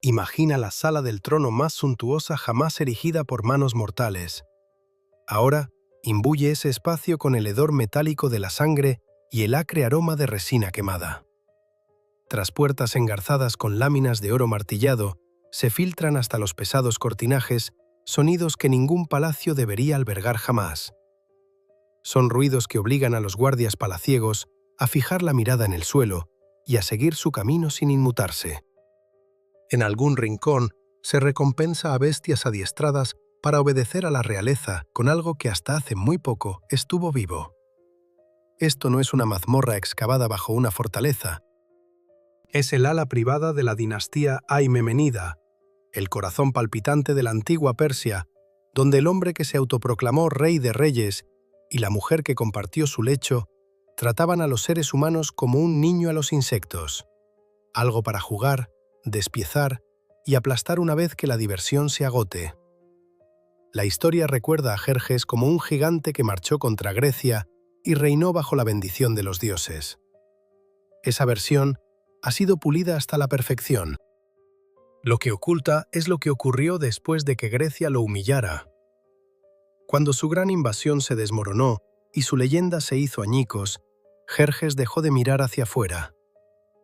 Imagina la sala del trono más suntuosa jamás erigida por manos mortales. Ahora, imbuye ese espacio con el hedor metálico de la sangre y el acre aroma de resina quemada. Tras puertas engarzadas con láminas de oro martillado, se filtran hasta los pesados cortinajes sonidos que ningún palacio debería albergar jamás. Son ruidos que obligan a los guardias palaciegos a fijar la mirada en el suelo y a seguir su camino sin inmutarse. En algún rincón se recompensa a bestias adiestradas para obedecer a la realeza con algo que hasta hace muy poco estuvo vivo. Esto no es una mazmorra excavada bajo una fortaleza. Es el ala privada de la dinastía Aimemenida, el corazón palpitante de la antigua Persia, donde el hombre que se autoproclamó rey de reyes y la mujer que compartió su lecho trataban a los seres humanos como un niño a los insectos, algo para jugar, despiezar y aplastar una vez que la diversión se agote. La historia recuerda a Jerjes como un gigante que marchó contra Grecia y reinó bajo la bendición de los dioses. Esa versión ha sido pulida hasta la perfección. Lo que oculta es lo que ocurrió después de que Grecia lo humillara. Cuando su gran invasión se desmoronó y su leyenda se hizo añicos, Jerjes dejó de mirar hacia afuera.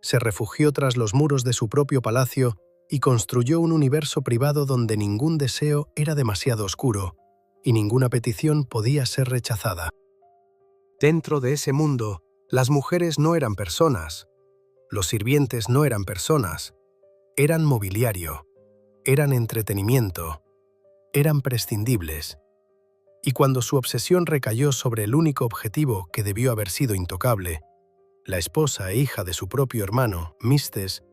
Se refugió tras los muros de su propio palacio y construyó un universo privado donde ningún deseo era demasiado oscuro y ninguna petición podía ser rechazada. Dentro de ese mundo, las mujeres no eran personas, los sirvientes no eran personas, eran mobiliario, eran entretenimiento, eran prescindibles. Y cuando su obsesión recayó sobre el único objetivo que debió haber sido intocable, la esposa e hija de su propio hermano, Mistes,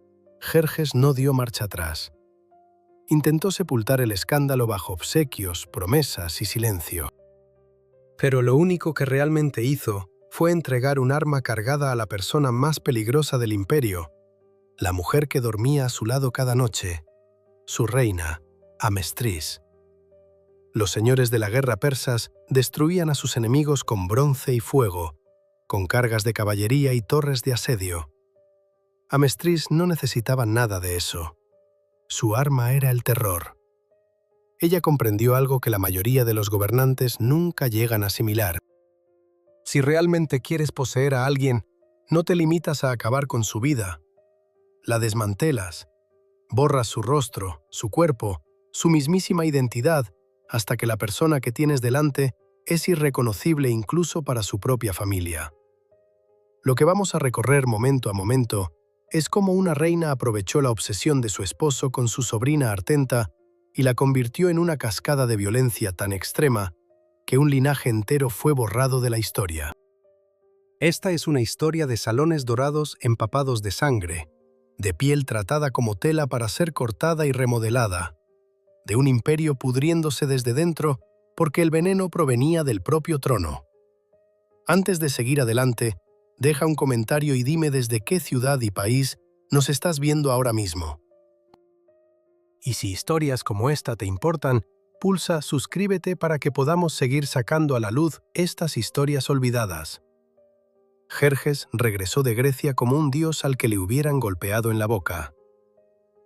Jerjes no dio marcha atrás. Intentó sepultar el escándalo bajo obsequios, promesas y silencio. Pero lo único que realmente hizo fue entregar un arma cargada a la persona más peligrosa del imperio, la mujer que dormía a su lado cada noche, su reina, Amestris. Los señores de la guerra persas destruían a sus enemigos con bronce y fuego, con cargas de caballería y torres de asedio. Amestris no necesitaba nada de eso. Su arma era el terror. Ella comprendió algo que la mayoría de los gobernantes nunca llegan a asimilar. Si realmente quieres poseer a alguien, no te limitas a acabar con su vida. La desmantelas, borras su rostro, su cuerpo, su mismísima identidad, hasta que la persona que tienes delante es irreconocible incluso para su propia familia. Lo que vamos a recorrer momento a momento es cómo una reina aprovechó la obsesión de su esposo con su sobrina Artenta y la convirtió en una cascada de violencia tan extrema que un linaje entero fue borrado de la historia. Esta es una historia de salones dorados empapados de sangre, de piel tratada como tela para ser cortada y remodelada, de un imperio pudriéndose desde dentro porque el veneno provenía del propio trono. Antes de seguir adelante, deja un comentario y dime desde qué ciudad y país nos estás viendo ahora mismo. Y si historias como esta te importan, pulsa suscríbete para que podamos seguir sacando a la luz estas historias olvidadas. Jerjes regresó de Grecia como un dios al que le hubieran golpeado en la boca.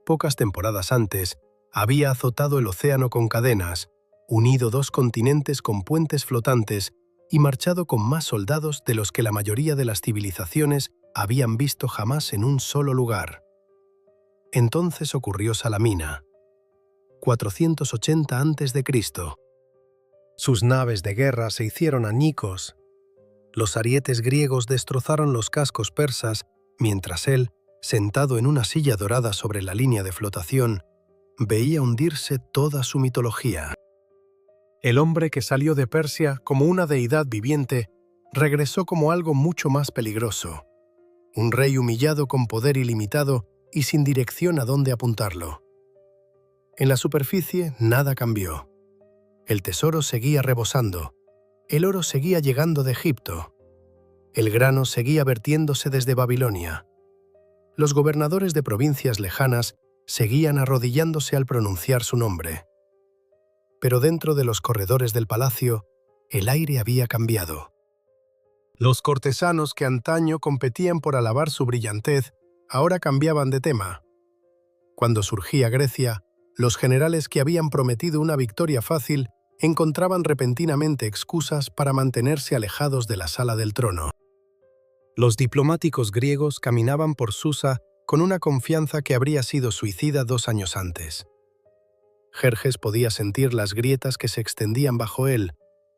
Pocas temporadas antes, había azotado el océano con cadenas, unido 2 continentes con puentes flotantes y marchado con más soldados de los que la mayoría de las civilizaciones habían visto jamás en un solo lugar. Entonces ocurrió Salamina, 480 a.C. Sus naves de guerra se hicieron añicos. Los arietes griegos destrozaron los cascos persas, mientras él, sentado en una silla dorada sobre la línea de flotación, veía hundirse toda su mitología. El hombre que salió de Persia como una deidad viviente regresó como algo mucho más peligroso. Un rey humillado con poder ilimitado y sin dirección a dónde apuntarlo. En la superficie nada cambió. El tesoro seguía rebosando. El oro seguía llegando de Egipto. El grano seguía vertiéndose desde Babilonia. Los gobernadores de provincias lejanas seguían arrodillándose al pronunciar su nombre. Pero dentro de los corredores del palacio, el aire había cambiado. Los cortesanos que antaño competían por alabar su brillantez, ahora cambiaban de tema. Cuando surgía Grecia, los generales que habían prometido una victoria fácil encontraban repentinamente excusas para mantenerse alejados de la sala del trono. Los diplomáticos griegos caminaban por Susa con una confianza que habría sido suicida 2 años antes. Jerjes podía sentir las grietas que se extendían bajo él,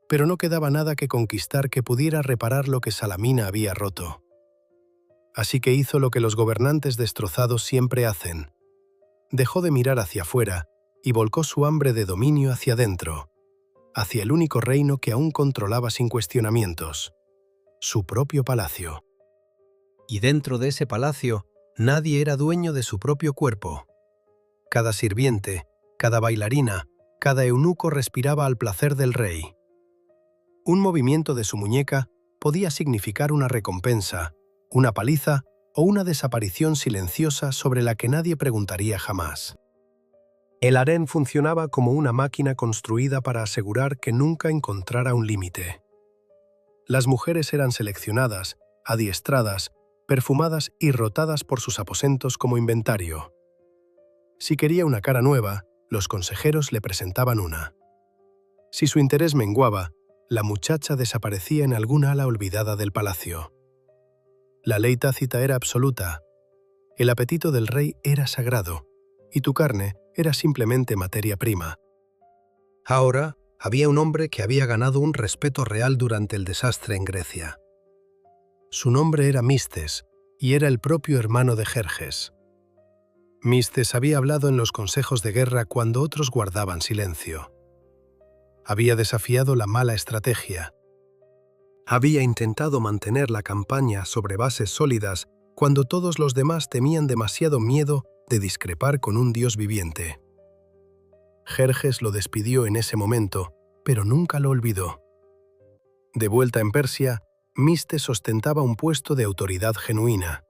pero no quedaba nada que conquistar que pudiera reparar lo que Salamina había roto. Así que hizo lo que los gobernantes destrozados siempre hacen. Dejó de mirar hacia afuera y volcó su hambre de dominio hacia adentro, hacia el único reino que aún controlaba sin cuestionamientos, su propio palacio. Y dentro de ese palacio, nadie era dueño de su propio cuerpo. Cada sirviente, cada bailarina, cada eunuco respiraba al placer del rey. Un movimiento de su muñeca podía significar una recompensa, una paliza o una desaparición silenciosa sobre la que nadie preguntaría jamás. El harén funcionaba como una máquina construida para asegurar que nunca encontrara un límite. Las mujeres eran seleccionadas, adiestradas, perfumadas y rotadas por sus aposentos como inventario. Si quería una cara nueva, los consejeros le presentaban una. Si su interés menguaba, la muchacha desaparecía en alguna ala olvidada del palacio. La ley tácita era absoluta. El apetito del rey era sagrado, y tu carne era simplemente materia prima. Ahora había un hombre que había ganado un respeto real durante el desastre en Grecia. Su nombre era Mistes, y era el propio hermano de Jerjes. Mistes había hablado en los consejos de guerra cuando otros guardaban silencio. Había desafiado la mala estrategia. Había intentado mantener la campaña sobre bases sólidas cuando todos los demás temían demasiado miedo de discrepar con un dios viviente. Jerjes lo despidió en ese momento, pero nunca lo olvidó. De vuelta en Persia, Mistes ostentaba un puesto de autoridad genuina.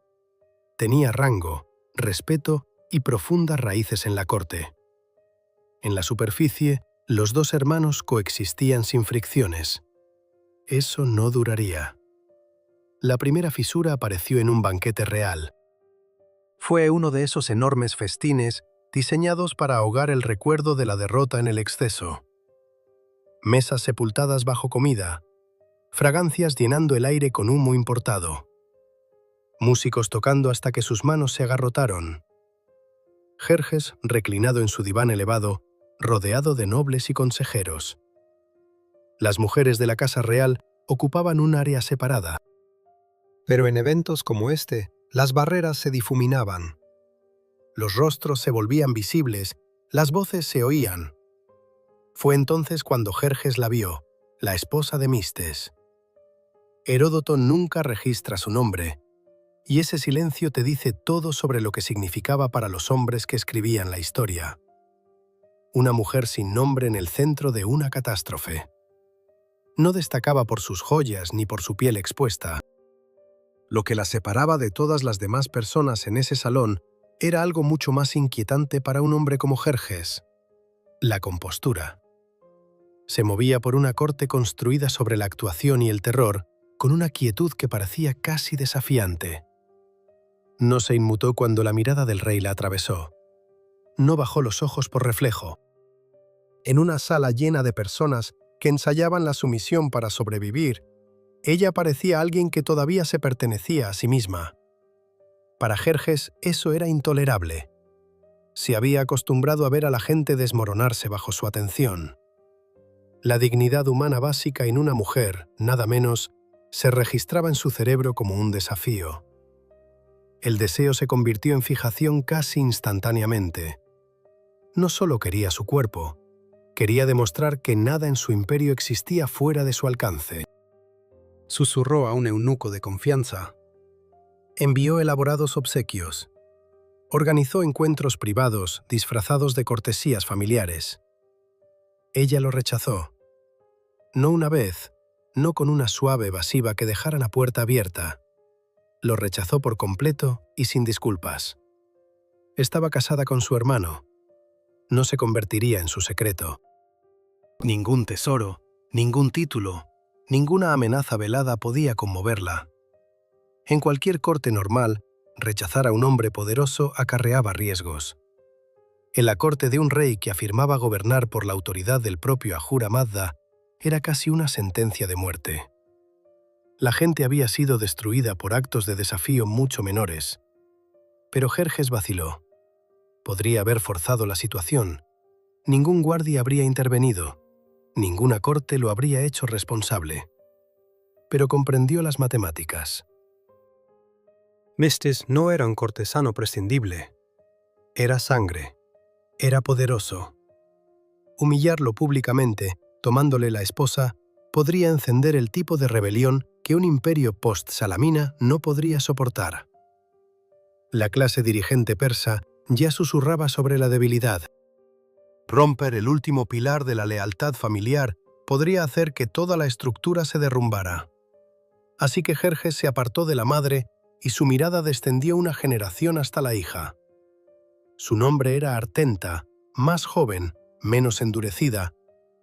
Tenía rango, respeto y profundas raíces en la corte. En la superficie, los dos hermanos coexistían sin fricciones. Eso no duraría. La primera fisura apareció en un banquete real. Fue uno de esos enormes festines diseñados para ahogar el recuerdo de la derrota en el exceso. Mesas sepultadas bajo comida, fragancias llenando el aire con humo importado. Músicos tocando hasta que sus manos se agarrotaron. Jerjes, reclinado en su diván elevado, rodeado de nobles y consejeros. Las mujeres de la casa real ocupaban un área separada. Pero en eventos como este, las barreras se difuminaban. Los rostros se volvían visibles, las voces se oían. Fue entonces cuando Jerjes la vio, la esposa de Mistes. Heródoto nunca registra su nombre, y ese silencio te dice todo sobre lo que significaba para los hombres que escribían la historia. Una mujer sin nombre en el centro de una catástrofe. No destacaba por sus joyas ni por su piel expuesta. Lo que la separaba de todas las demás personas en ese salón era algo mucho más inquietante para un hombre como Jerjes: la compostura. Se movía por una corte construida sobre la actuación y el terror, con una quietud que parecía casi desafiante. No se inmutó cuando la mirada del rey la atravesó. No bajó los ojos por reflejo. En una sala llena de personas que ensayaban la sumisión para sobrevivir, ella parecía alguien que todavía se pertenecía a sí misma. Para Jerjes eso era intolerable. Se había acostumbrado a ver a la gente desmoronarse bajo su atención. La dignidad humana básica en una mujer, nada menos, se registraba en su cerebro como un desafío. El deseo se convirtió en fijación casi instantáneamente. No solo quería su cuerpo, quería demostrar que nada en su imperio existía fuera de su alcance. Susurró a un eunuco de confianza. Envió elaborados obsequios. Organizó encuentros privados disfrazados de cortesías familiares. Ella lo rechazó. No una vez, no con una suave evasiva que dejara la puerta abierta. Lo rechazó por completo y sin disculpas. Estaba casada con su hermano. No se convertiría en su secreto. Ningún tesoro, ningún título, ninguna amenaza velada podía conmoverla. En cualquier corte normal, rechazar a un hombre poderoso acarreaba riesgos. En la corte de un rey que afirmaba gobernar por la autoridad del propio Ahura Mazda, era casi una sentencia de muerte. La gente había sido destruida por actos de desafío mucho menores. Pero Jerjes vaciló. Podría haber forzado la situación. Ningún guardia habría intervenido. Ninguna corte lo habría hecho responsable. Pero comprendió las matemáticas. Mistis no era un cortesano prescindible. Era sangre. Era poderoso. Humillarlo públicamente, tomándole la esposa, podría encender el tipo de rebelión que un imperio post-Salamina no podría soportar. La clase dirigente persa ya susurraba sobre la debilidad. Romper el último pilar de la lealtad familiar podría hacer que toda la estructura se derrumbara. Así que Jerjes se apartó de la madre y su mirada descendió una generación hasta la hija. Su nombre era Artenta, más joven, menos endurecida,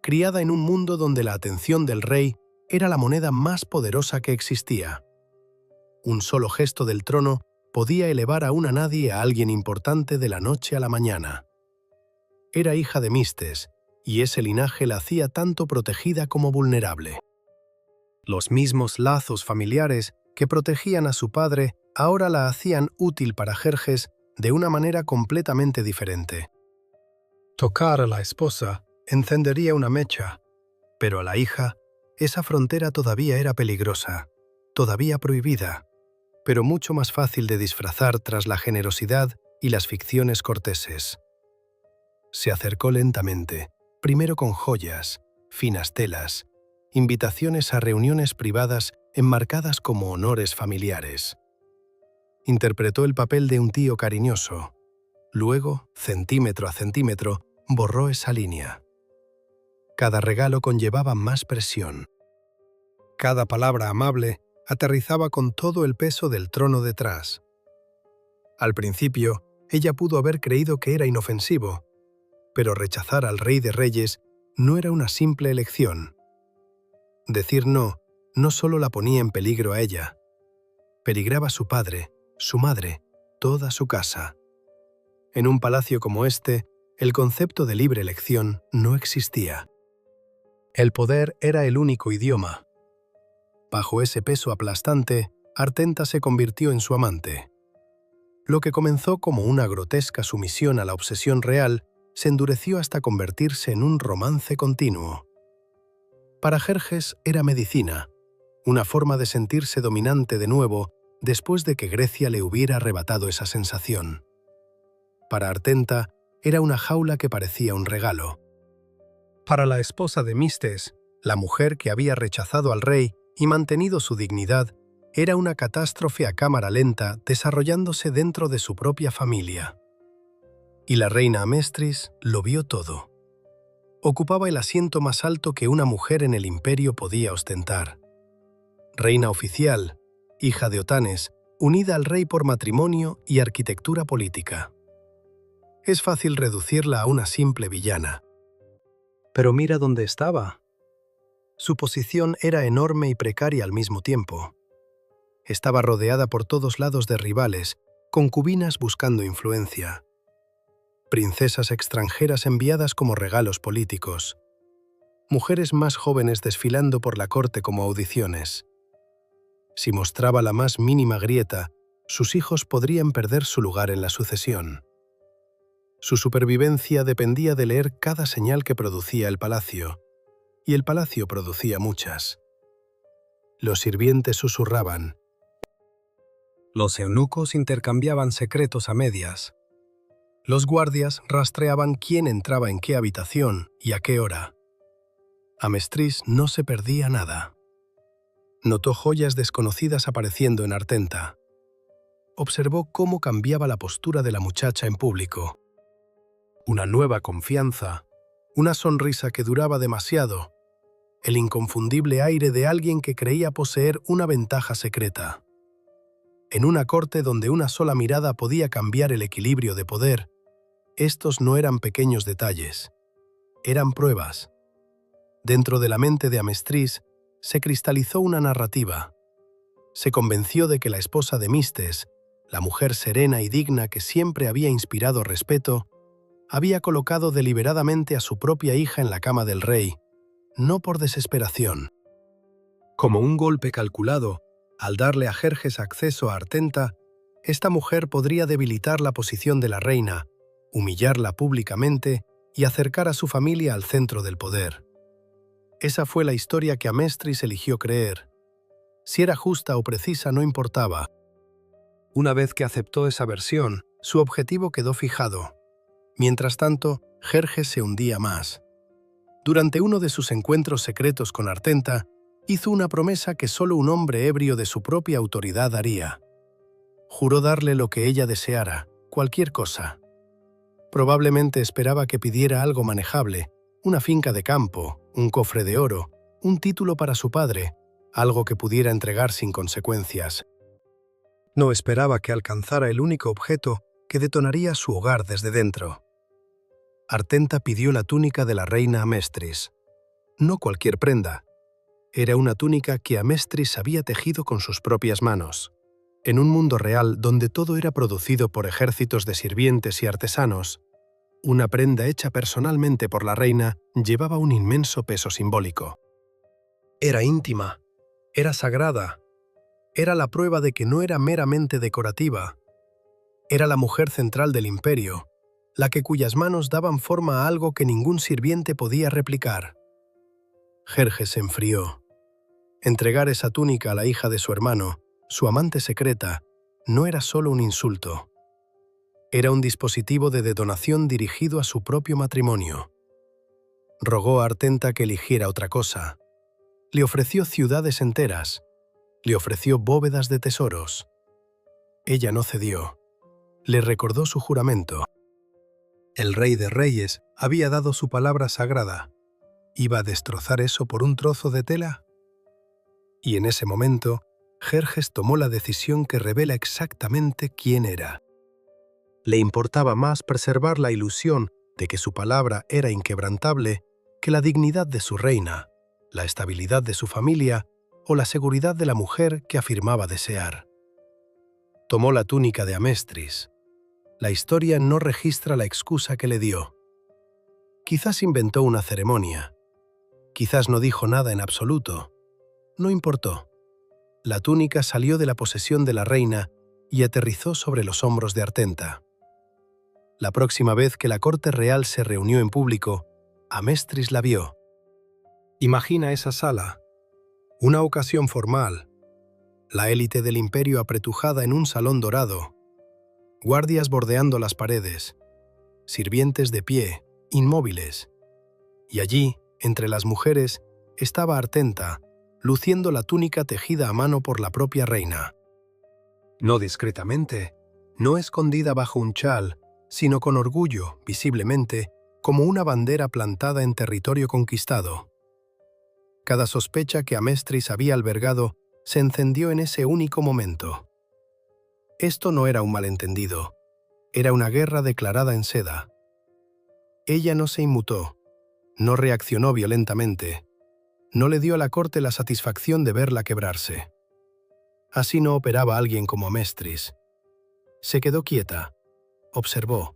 criada en un mundo donde la atención del rey era la moneda más poderosa que existía. Un solo gesto del trono podía elevar a una nadie a alguien importante de la noche a la mañana. Era hija de Mistes, y ese linaje la hacía tanto protegida como vulnerable. Los mismos lazos familiares que protegían a su padre ahora la hacían útil para Jerjes de una manera completamente diferente. Tocar a la esposa encendería una mecha, pero a la hija, esa frontera todavía era peligrosa, todavía prohibida, pero mucho más fácil de disfrazar tras la generosidad y las ficciones corteses. Se acercó lentamente, primero con joyas, finas telas, invitaciones a reuniones privadas enmarcadas como honores familiares. Interpretó el papel de un tío cariñoso. Luego, centímetro a centímetro, borró esa línea. Cada regalo conllevaba más presión. Cada palabra amable aterrizaba con todo el peso del trono detrás. Al principio, ella pudo haber creído que era inofensivo, pero rechazar al Rey de Reyes no era una simple elección. Decir no solo la ponía en peligro a ella, peligraba a su padre, su madre, toda su casa. En un palacio como este, el concepto de libre elección no existía. El poder era el único idioma. Bajo ese peso aplastante, Artenta se convirtió en su amante. Lo que comenzó como una grotesca sumisión a la obsesión real se endureció hasta convertirse en un romance continuo. Para Jerjes era medicina, una forma de sentirse dominante de nuevo después de que Grecia le hubiera arrebatado esa sensación. Para Artenta era una jaula que parecía un regalo. Para la esposa de Mistes, la mujer que había rechazado al rey y mantenido su dignidad, era una catástrofe a cámara lenta desarrollándose dentro de su propia familia. Y la reina Amestris lo vio todo. Ocupaba el asiento más alto que una mujer en el imperio podía ostentar. Reina oficial, hija de Otanes, unida al rey por matrimonio y arquitectura política. Es fácil reducirla a una simple villana. Pero mira dónde estaba. Su posición era enorme y precaria al mismo tiempo. Estaba rodeada por todos lados de rivales, concubinas buscando influencia, princesas extranjeras enviadas como regalos políticos, mujeres más jóvenes desfilando por la corte como audiciones. Si mostraba la más mínima grieta, sus hijos podrían perder su lugar en la sucesión. Su supervivencia dependía de leer cada señal que producía el palacio, y el palacio producía muchas. Los sirvientes susurraban. Los eunucos intercambiaban secretos a medias. Los guardias rastreaban quién entraba en qué habitación y a qué hora. Amestris no se perdía nada. Notó joyas desconocidas apareciendo en Artenta. Observó cómo cambiaba la postura de la muchacha en público. Una nueva confianza, una sonrisa que duraba demasiado, el inconfundible aire de alguien que creía poseer una ventaja secreta. En una corte donde una sola mirada podía cambiar el equilibrio de poder, estos no eran pequeños detalles, eran pruebas. Dentro de la mente de Amestris se cristalizó una narrativa. Se convenció de que la esposa de Mistes, la mujer serena y digna que siempre había inspirado respeto, había colocado deliberadamente a su propia hija en la cama del rey, no por desesperación. Como un golpe calculado, al darle a Jerjes acceso a Artenta, esta mujer podría debilitar la posición de la reina, humillarla públicamente y acercar a su familia al centro del poder. Esa fue la historia que Amestris eligió creer. Si era justa o precisa no importaba. Una vez que aceptó esa versión, su objetivo quedó fijado. Mientras tanto, Jerjes se hundía más. Durante uno de sus encuentros secretos con Artenta, hizo una promesa que solo un hombre ebrio de su propia autoridad haría. Juró darle lo que ella deseara, cualquier cosa. Probablemente esperaba que pidiera algo manejable, una finca de campo, un cofre de oro, un título para su padre, algo que pudiera entregar sin consecuencias. No esperaba que alcanzara el único objeto que detonaría su hogar desde dentro. Artenta pidió la túnica de la reina Amestris. No cualquier prenda. Era una túnica que Amestris había tejido con sus propias manos. En un mundo real donde todo era producido por ejércitos de sirvientes y artesanos, una prenda hecha personalmente por la reina llevaba un inmenso peso simbólico. Era íntima, era sagrada, era la prueba de que no era meramente decorativa. Era la mujer central del imperio, la que cuyas manos daban forma a algo que ningún sirviente podía replicar. Jerjes se enfrió. Entregar esa túnica a la hija de su hermano, su amante secreta, no era solo un insulto. Era un dispositivo de detonación dirigido a su propio matrimonio. Rogó a Artenta que eligiera otra cosa. Le ofreció ciudades enteras. Le ofreció bóvedas de tesoros. Ella no cedió. Le recordó su juramento. El rey de reyes había dado su palabra sagrada. ¿Iba a destrozar eso por un trozo de tela? Y en ese momento, Jerjes tomó la decisión que revela exactamente quién era. Le importaba más preservar la ilusión de que su palabra era inquebrantable que la dignidad de su reina, la estabilidad de su familia o la seguridad de la mujer que afirmaba desear. Tomó la túnica de Amestris. La historia no registra la excusa que le dio. Quizás inventó una ceremonia. Quizás no dijo nada en absoluto. No importó. La túnica salió de la posesión de la reina y aterrizó sobre los hombros de Artenta. La próxima vez que la corte real se reunió en público, Amestris la vio. Imagina esa sala. Una ocasión formal. La élite del imperio apretujada en un salón dorado. Guardias bordeando las paredes. Sirvientes de pie, inmóviles. Y allí, entre las mujeres, estaba Artenta, luciendo la túnica tejida a mano por la propia reina. No discretamente, no escondida bajo un chal, sino con orgullo, visiblemente, como una bandera plantada en territorio conquistado. Cada sospecha que Amestris había albergado se encendió en ese único momento. Esto no era un malentendido, era una guerra declarada en seda. Ella no se inmutó, no reaccionó violentamente, no le dio a la corte la satisfacción de verla quebrarse. Así no operaba alguien como Amestris. Se quedó quieta. Observó,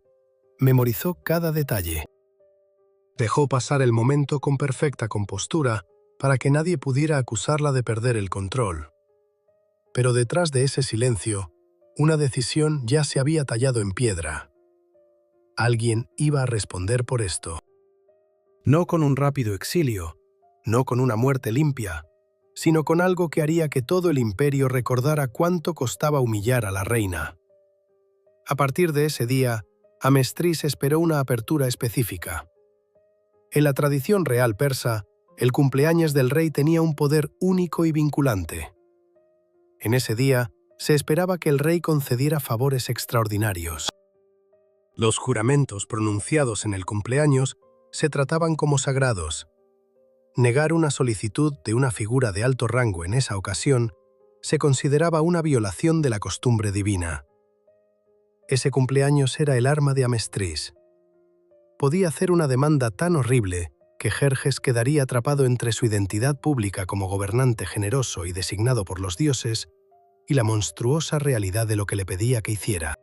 memorizó cada detalle. Dejó pasar el momento con perfecta compostura para que nadie pudiera acusarla de perder el control. Pero detrás de ese silencio, una decisión ya se había tallado en piedra. Alguien iba a responder por esto. No con un rápido exilio, no con una muerte limpia, sino con algo que haría que todo el imperio recordara cuánto costaba humillar a la reina. A partir de ese día, Amestris esperó una apertura específica. En la tradición real persa, el cumpleaños del rey tenía un poder único y vinculante. En ese día, se esperaba que el rey concediera favores extraordinarios. Los juramentos pronunciados en el cumpleaños se trataban como sagrados. Negar una solicitud de una figura de alto rango en esa ocasión se consideraba una violación de la costumbre divina. Ese cumpleaños era el arma de Amestris. Podía hacer una demanda tan horrible que Jerjes quedaría atrapado entre su identidad pública como gobernante generoso y designado por los dioses y la monstruosa realidad de lo que le pedía que hiciera.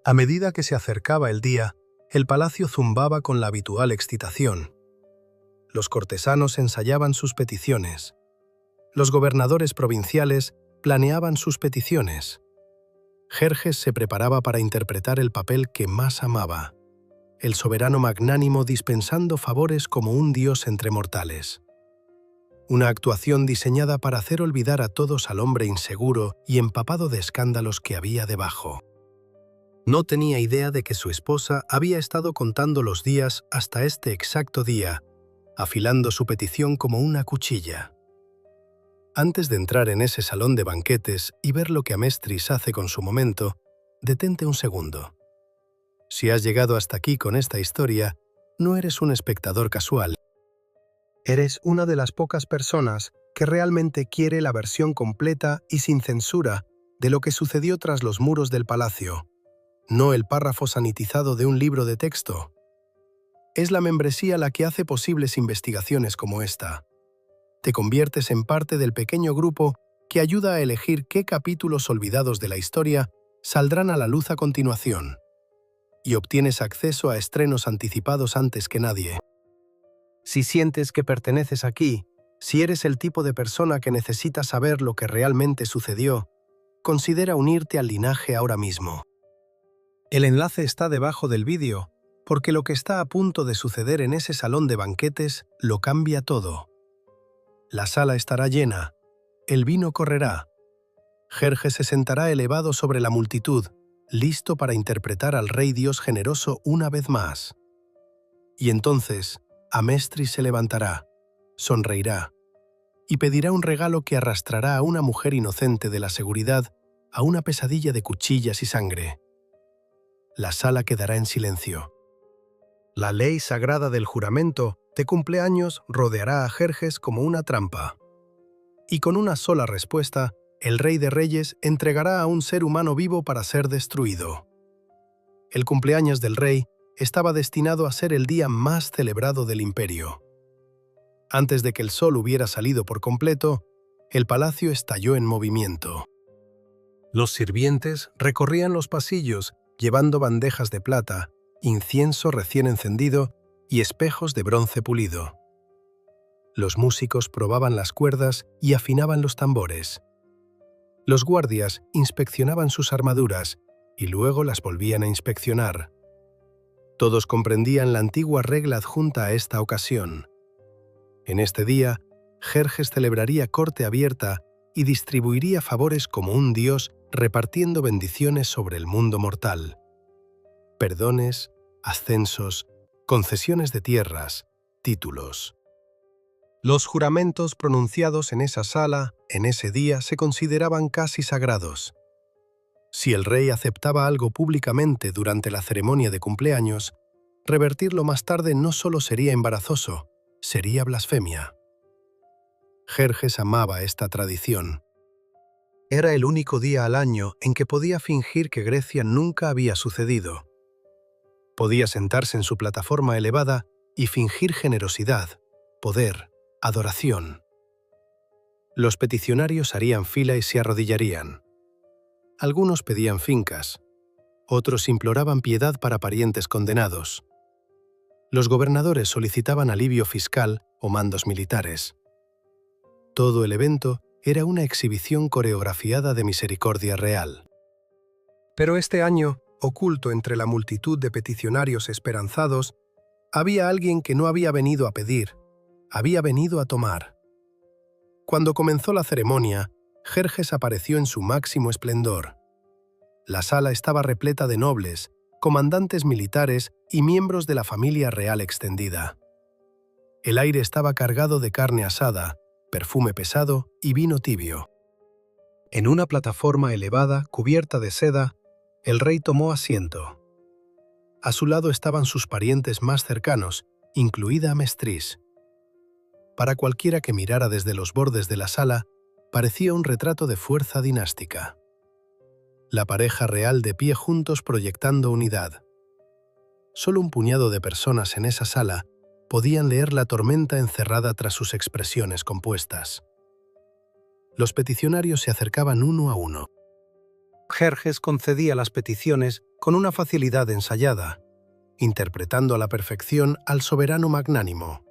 A medida que se acercaba el día, El palacio zumbaba con la habitual excitación. Los cortesanos ensayaban sus peticiones. Los gobernadores provinciales planeaban sus peticiones. Jerjes se preparaba para interpretar el papel que más amaba, el soberano magnánimo dispensando favores como un dios entre mortales. Una actuación diseñada para hacer olvidar a todos al hombre inseguro y empapado de escándalos que había debajo. No tenía idea de que su esposa había estado contando los días hasta este exacto día, afilando su petición como una cuchilla. Antes de entrar en ese salón de banquetes y ver lo que Amestris hace con su momento, detente un segundo. Si has llegado hasta aquí con esta historia, no eres un espectador casual. Eres una de las pocas personas que realmente quiere la versión completa y sin censura de lo que sucedió tras los muros del palacio, no el párrafo sanitizado de un libro de texto. Es la membresía la que hace posibles investigaciones como esta. Te conviertes en parte del pequeño grupo que ayuda a elegir qué capítulos olvidados de la historia saldrán a la luz a continuación. Y obtienes acceso a estrenos anticipados antes que nadie. Si sientes que perteneces aquí, si eres el tipo de persona que necesita saber lo que realmente sucedió, considera unirte al linaje ahora mismo. El enlace está debajo del vídeo, porque lo que está a punto de suceder en ese salón de banquetes lo cambia todo. La sala estará llena, el vino correrá. Jerjes se sentará elevado sobre la multitud, listo para interpretar al Rey Dios generoso una vez más. Y entonces, Amestris se levantará, sonreirá, y pedirá un regalo que arrastrará a una mujer inocente de la seguridad a una pesadilla de cuchillas y sangre. La sala quedará en silencio. La ley sagrada del juramento de cumpleaños rodeará a Jerjes como una trampa. Y con una sola respuesta, el Rey de Reyes entregará a un ser humano vivo para ser destruido. El cumpleaños del rey estaba destinado a ser el día más celebrado del imperio. Antes de que el sol hubiera salido por completo, el palacio estalló en movimiento. Los sirvientes recorrían los pasillos llevando bandejas de plata, incienso recién encendido y espejos de bronce pulido. Los músicos probaban las cuerdas y afinaban los tambores. Los guardias inspeccionaban sus armaduras y luego las volvían a inspeccionar. Todos comprendían la antigua regla adjunta a esta ocasión. En este día, Jerjes celebraría corte abierta y distribuiría favores como un dios repartiendo bendiciones sobre el mundo mortal. Perdones, ascensos, concesiones de tierras, títulos. Los juramentos pronunciados en esa sala, en ese día, se consideraban casi sagrados. Si el rey aceptaba algo públicamente durante la ceremonia de cumpleaños, revertirlo más tarde no solo sería embarazoso, sería blasfemia. Jerjes amaba esta tradición. Era el único día al año en que podía fingir que Grecia nunca había sucedido. Podía sentarse en su plataforma elevada y fingir generosidad, poder, adoración. Los peticionarios harían fila y se arrodillarían. Algunos pedían fincas, otros imploraban piedad para parientes condenados. Los gobernadores solicitaban alivio fiscal o mandos militares. Todo el evento era una exhibición coreografiada de misericordia real. Pero este año, oculto entre la multitud de peticionarios esperanzados, había alguien que no había venido a pedir, había venido a tomar. Cuando comenzó la ceremonia, Jerjes apareció en su máximo esplendor. La sala estaba repleta de nobles, comandantes militares y miembros de la familia real extendida. El aire estaba cargado de carne asada, perfume pesado y vino tibio. En una plataforma elevada, cubierta de seda, el rey tomó asiento. A su lado estaban sus parientes más cercanos, incluida Amestris. Para cualquiera que mirara desde los bordes de la sala, parecía un retrato de fuerza dinástica. La pareja real de pie juntos proyectando unidad. Solo un puñado de personas en esa sala podían leer la tormenta encerrada tras sus expresiones compuestas. Los peticionarios se acercaban uno a uno. Jerjes concedía las peticiones con una facilidad ensayada. interpretando a la perfección al soberano magnánimo.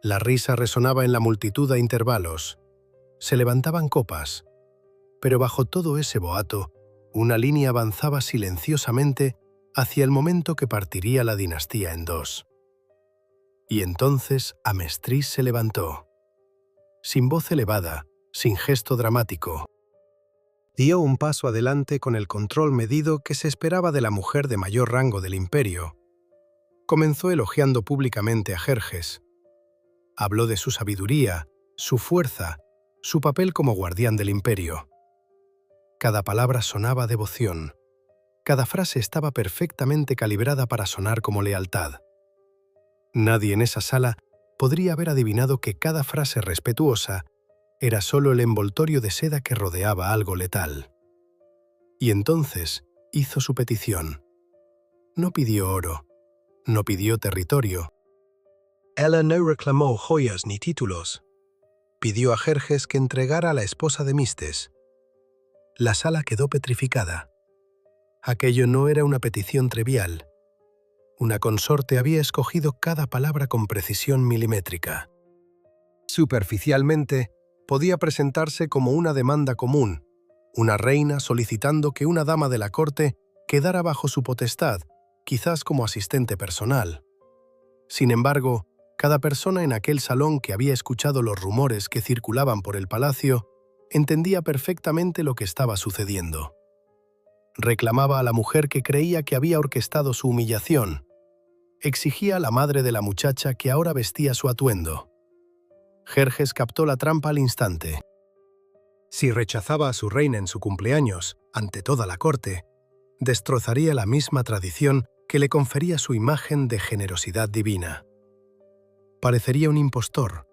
La risa resonaba en la multitud a intervalos. Se levantaban copas. Pero bajo todo ese boato, una línea avanzaba silenciosamente hacia el momento que partiría la dinastía en dos. Y entonces Amestris se levantó. Sin voz elevada, sin gesto dramático. Dio un paso adelante con el control medido que se esperaba de la mujer de mayor rango del imperio. Comenzó elogiando públicamente a Jerjes. Habló de su sabiduría, su fuerza, su papel como guardián del imperio. Cada palabra sonaba devoción. Cada frase estaba perfectamente calibrada para sonar como lealtad. Nadie en esa sala podría haber adivinado que cada frase respetuosa era solo el envoltorio de seda que rodeaba algo letal. Y entonces hizo su petición. No pidió oro, no pidió territorio. Ella no reclamó joyas ni títulos. Pidió a Jerjes que entregara a la esposa de Mistes. La sala quedó petrificada. Aquello no era una petición trivial. Una consorte había escogido cada palabra con precisión milimétrica. Superficialmente, podía presentarse como una demanda común, una reina solicitando que una dama de la corte quedara bajo su potestad, quizás como asistente personal. Sin embargo, cada persona en aquel salón que había escuchado los rumores que circulaban por el palacio entendía perfectamente lo que estaba sucediendo. Reclamaba a la mujer que creía que había orquestado su humillación. Exigía a la madre de la muchacha que ahora vestía su atuendo. Jerjes captó la trampa al instante. Si rechazaba a su reina en su cumpleaños, ante toda la corte, destrozaría la misma tradición que le confería su imagen de generosidad divina. Parecería un impostor,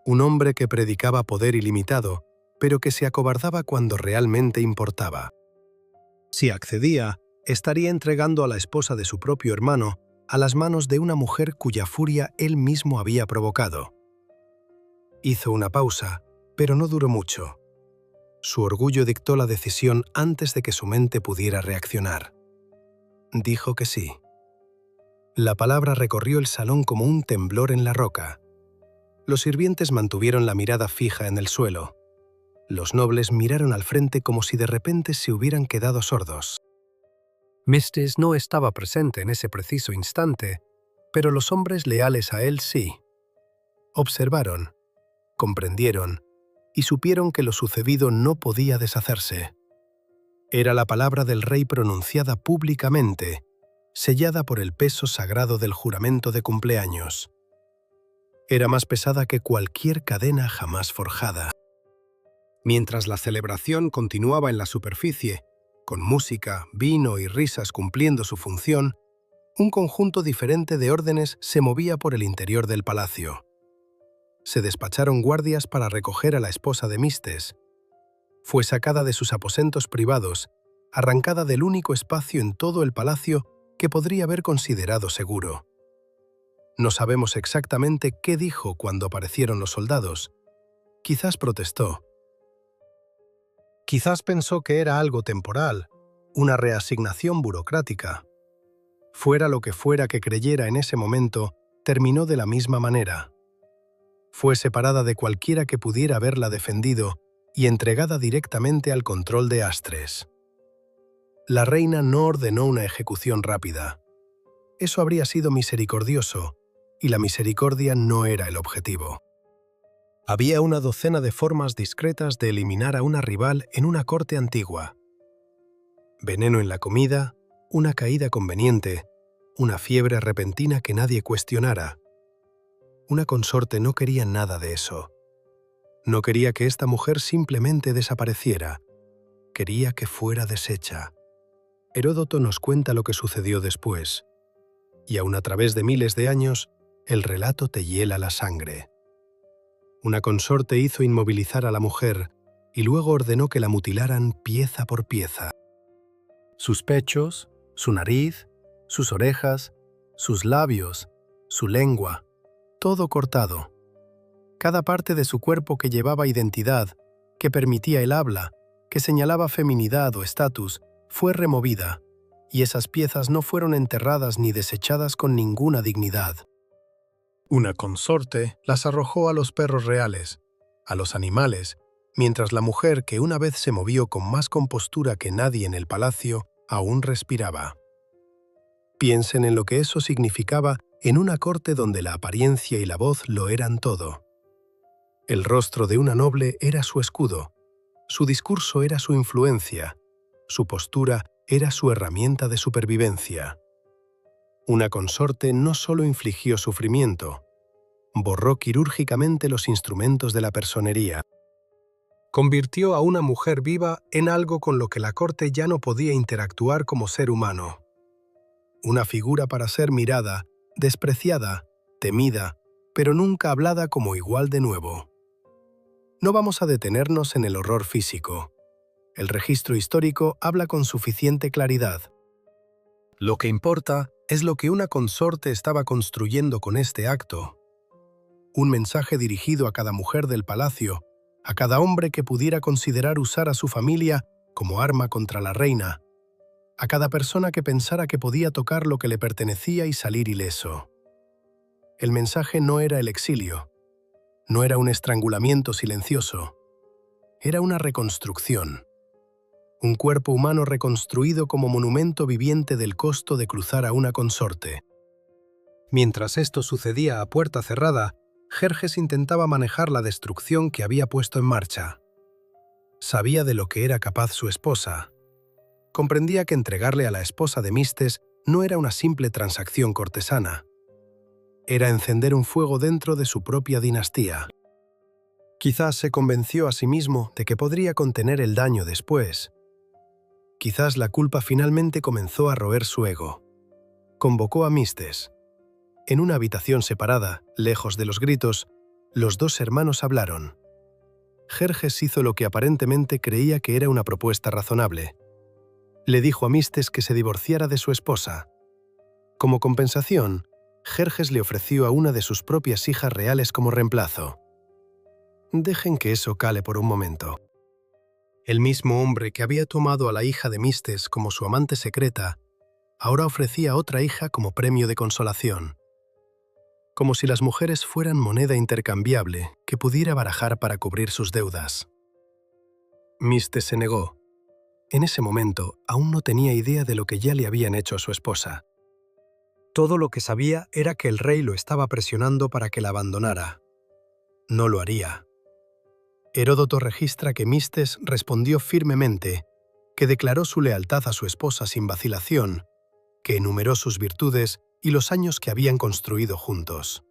un hombre que predicaba poder ilimitado, pero que se acobardaba cuando realmente importaba. Si accedía, estaría entregando a la esposa de su propio hermano a las manos de una mujer cuya furia él mismo había provocado. Hizo una pausa, pero no duró mucho. Su orgullo dictó la decisión antes de que su mente pudiera reaccionar. Dijo que sí. La palabra recorrió el salón como un temblor en la roca. Los sirvientes mantuvieron la mirada fija en el suelo. Los nobles miraron al frente como si de repente se hubieran quedado sordos. Mistes no estaba presente en ese preciso instante, pero los hombres leales a él sí. Observaron, comprendieron y supieron que lo sucedido no podía deshacerse. Era la palabra del rey pronunciada públicamente, sellada por el peso sagrado del juramento de cumpleaños. Era más pesada que cualquier cadena jamás forjada. Mientras la celebración continuaba en la superficie, con música, vino y risas cumpliendo su función, un conjunto diferente de órdenes se movía por el interior del palacio. Se despacharon guardias para recoger a la esposa de Mistes. Fue sacada de sus aposentos privados, arrancada del único espacio en todo el palacio que podría haber considerado seguro. No sabemos exactamente qué dijo cuando aparecieron los soldados. Quizás protestó. Quizás pensó que era algo temporal, una reasignación burocrática. Fuera lo que fuera que creyera en ese momento, terminó de la misma manera. Fue separada de cualquiera que pudiera haberla defendido y entregada directamente al control de Astres. La reina no ordenó una ejecución rápida. Eso habría sido misericordioso, y la misericordia no era el objetivo. Había una docena de formas discretas de eliminar a una rival en una corte antigua. Veneno en la comida, una caída conveniente, una fiebre repentina que nadie cuestionara. Una consorte no quería nada de eso. No quería que esta mujer simplemente desapareciera. Quería que fuera deshecha. Heródoto nos cuenta lo que sucedió después. Y aun a través de miles de años, el relato te hiela la sangre. Una consorte hizo inmovilizar a la mujer y luego ordenó que la mutilaran pieza por pieza. Sus pechos, su nariz, sus orejas, sus labios, su lengua, todo cortado. Cada parte de su cuerpo que llevaba identidad, que permitía el habla, que señalaba feminidad o estatus, fue removida, y esas piezas no fueron enterradas ni desechadas con ninguna dignidad. Una consorte las arrojó a los perros reales, a los animales, mientras la mujer, que una vez se movió con más compostura que nadie en el palacio, aún respiraba. Piensen en lo que eso significaba en una corte donde la apariencia y la voz lo eran todo. El rostro de una noble era su escudo, su discurso era su influencia, su postura era su herramienta de supervivencia. Una consorte no solo infligió sufrimiento, borró quirúrgicamente los instrumentos de la personería. Convirtió a una mujer viva en algo con lo que la corte ya no podía interactuar como ser humano. Una figura para ser mirada, despreciada, temida, pero nunca hablada como igual de nuevo. No vamos a detenernos en el horror físico. El registro histórico habla con suficiente claridad. Lo que importa es lo que una consorte estaba construyendo con este acto. Un mensaje dirigido a cada mujer del palacio, a cada hombre que pudiera considerar usar a su familia como arma contra la reina, a cada persona que pensara que podía tocar lo que le pertenecía y salir ileso. El mensaje no era el exilio, no era un estrangulamiento silencioso, era una reconstrucción. Un cuerpo humano reconstruido como monumento viviente del costo de cruzar a una consorte. Mientras esto sucedía a puerta cerrada, Jerjes intentaba manejar la destrucción que había puesto en marcha. Sabía de lo que era capaz su esposa. Comprendía que entregarle a la esposa de Mistes no era una simple transacción cortesana. Era encender un fuego dentro de su propia dinastía. Quizás se convenció a sí mismo de que podría contener el daño después. Quizás la culpa finalmente comenzó a roer su ego. Convocó a Mistes. En una habitación separada, lejos de los gritos, los dos hermanos hablaron. Jerjes hizo lo que aparentemente creía que era una propuesta razonable. Le dijo a Mistes que se divorciara de su esposa. Como compensación, Jerjes le ofreció a una de sus propias hijas reales como reemplazo. Dejen que eso cale por un momento. El mismo hombre que había tomado a la hija de Mistes como su amante secreta, ahora ofrecía otra hija como premio de consolación. Como si las mujeres fueran moneda intercambiable que pudiera barajar para cubrir sus deudas. Mistes se negó. En ese momento aún no tenía idea de lo que ya le habían hecho a su esposa. Todo lo que sabía era que el rey lo estaba presionando para que la abandonara. No lo haría. Heródoto registra que Mistes respondió firmemente, que declaró su lealtad a su esposa sin vacilación, que enumeró sus virtudes y los años que habían construido juntos.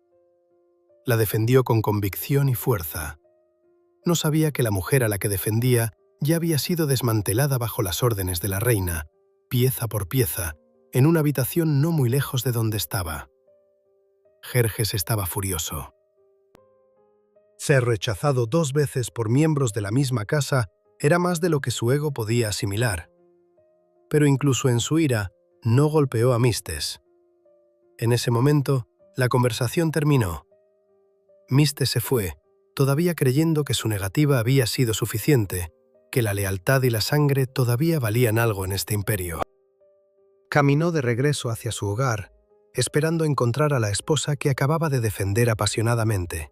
La defendió con convicción y fuerza. No sabía que la mujer a la que defendía ya había sido desmantelada bajo las órdenes de la reina, pieza por pieza, en una habitación no muy lejos de donde estaba. Jerjes estaba furioso. Ser rechazado 2 veces por miembros de la misma casa era más de lo que su ego podía asimilar. Pero incluso en su ira, no golpeó a Mistes. En ese momento, la conversación terminó. Mistes se fue, todavía creyendo que su negativa había sido suficiente, que la lealtad y la sangre todavía valían algo en este imperio. Caminó de regreso hacia su hogar, esperando encontrar a la esposa que acababa de defender apasionadamente.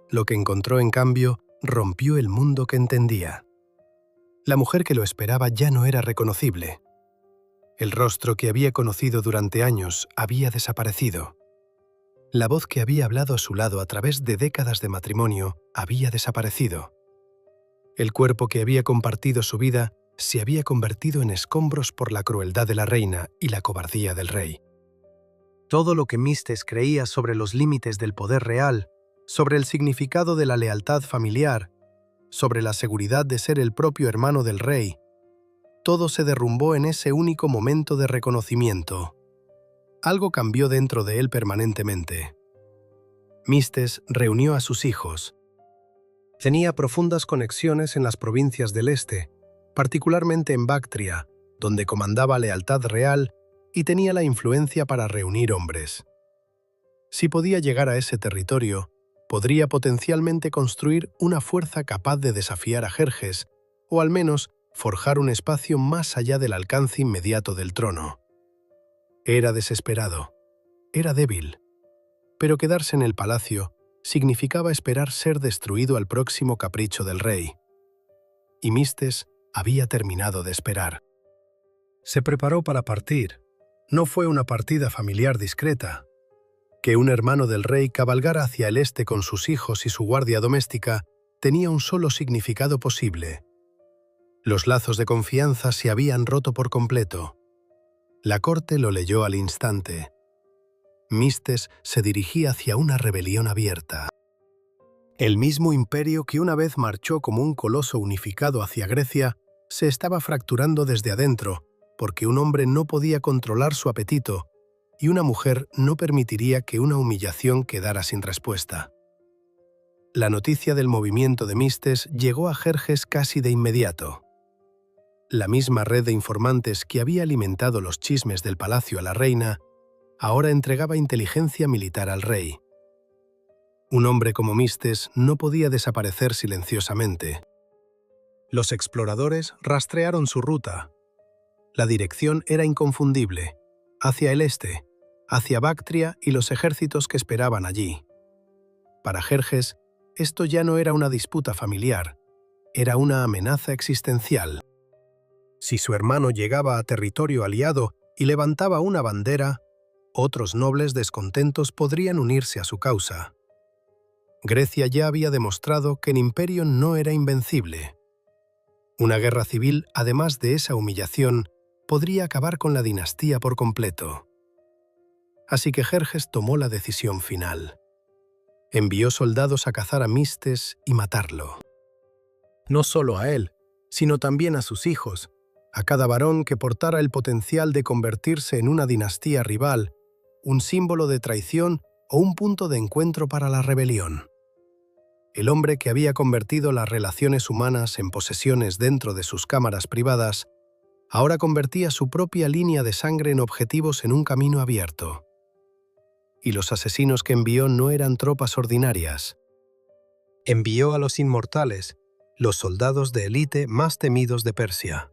Lo que encontró, en cambio, rompió el mundo que entendía. La mujer que lo esperaba ya no era reconocible. El rostro que había conocido durante años había desaparecido. La voz que había hablado a su lado a través de décadas de matrimonio había desaparecido. El cuerpo que había compartido su vida se había convertido en escombros por la crueldad de la reina y la cobardía del rey. Todo lo que Mistes creía sobre los límites del poder real, sobre el significado de la lealtad familiar, sobre la seguridad de ser el propio hermano del rey, todo se derrumbó en ese único momento de reconocimiento. Algo cambió dentro de él permanentemente. Mistes reunió a sus hijos. Tenía profundas conexiones en las provincias del este, particularmente en Bactria, donde comandaba lealtad real y tenía la influencia para reunir hombres. Si podía llegar a ese territorio, podría potencialmente construir una fuerza capaz de desafiar a Jerjes, o al menos forjar un espacio más allá del alcance inmediato del trono. Era desesperado, era débil, pero quedarse en el palacio significaba esperar ser destruido al próximo capricho del rey. Y Mistes había terminado de esperar. Se preparó para partir. No fue una partida familiar discreta. Que un hermano del rey cabalgara hacia el este con sus hijos y su guardia doméstica tenía un solo significado posible. Los lazos de confianza se habían roto por completo. La corte lo leyó al instante. Mistes se dirigía hacia una rebelión abierta. El mismo imperio que una vez marchó como un coloso unificado hacia Grecia se estaba fracturando desde adentro, porque un hombre no podía controlar su apetito y una mujer no permitiría que una humillación quedara sin respuesta. La noticia del movimiento de Mistes llegó a Jerjes casi de inmediato. La misma red de informantes que había alimentado los chismes del palacio a la reina, ahora entregaba inteligencia militar al rey. Un hombre como Mistes no podía desaparecer silenciosamente. Los exploradores rastrearon su ruta. La dirección era inconfundible, hacia el este, hacia Bactria y los ejércitos que esperaban allí. Para Jerjes, esto ya no era una disputa familiar, era una amenaza existencial. Si su hermano llegaba a territorio aliado y levantaba una bandera, otros nobles descontentos podrían unirse a su causa. Grecia ya había demostrado que el imperio no era invencible. Una guerra civil, además de esa humillación, podría acabar con la dinastía por completo. Así que Jerjes tomó la decisión final. Envió soldados a cazar a Mistes y matarlo. No solo a él, sino también a sus hijos, a cada varón que portara el potencial de convertirse en una dinastía rival, un símbolo de traición o un punto de encuentro para la rebelión. El hombre que había convertido las relaciones humanas en posesiones dentro de sus cámaras privadas, ahora convertía su propia línea de sangre en objetivos en un camino abierto. Y los asesinos que envió no eran tropas ordinarias. Envió a los inmortales, los soldados de élite más temidos de Persia.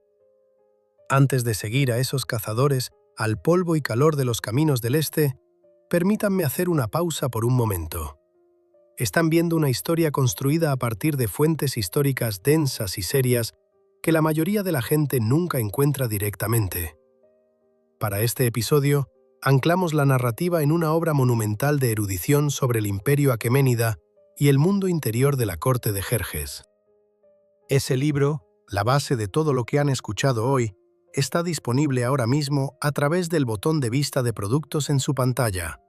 Antes de seguir a esos cazadores al polvo y calor de los caminos del este, permítanme hacer una pausa por un momento. Están viendo una historia construida a partir de fuentes históricas densas y serias que la mayoría de la gente nunca encuentra directamente. Para este episodio, anclamos la narrativa en una obra monumental de erudición sobre el imperio aqueménida y el mundo interior de la corte de Jerjes. Ese libro, la base de todo lo que han escuchado hoy, está disponible ahora mismo a través del botón de vista de productos en su pantalla.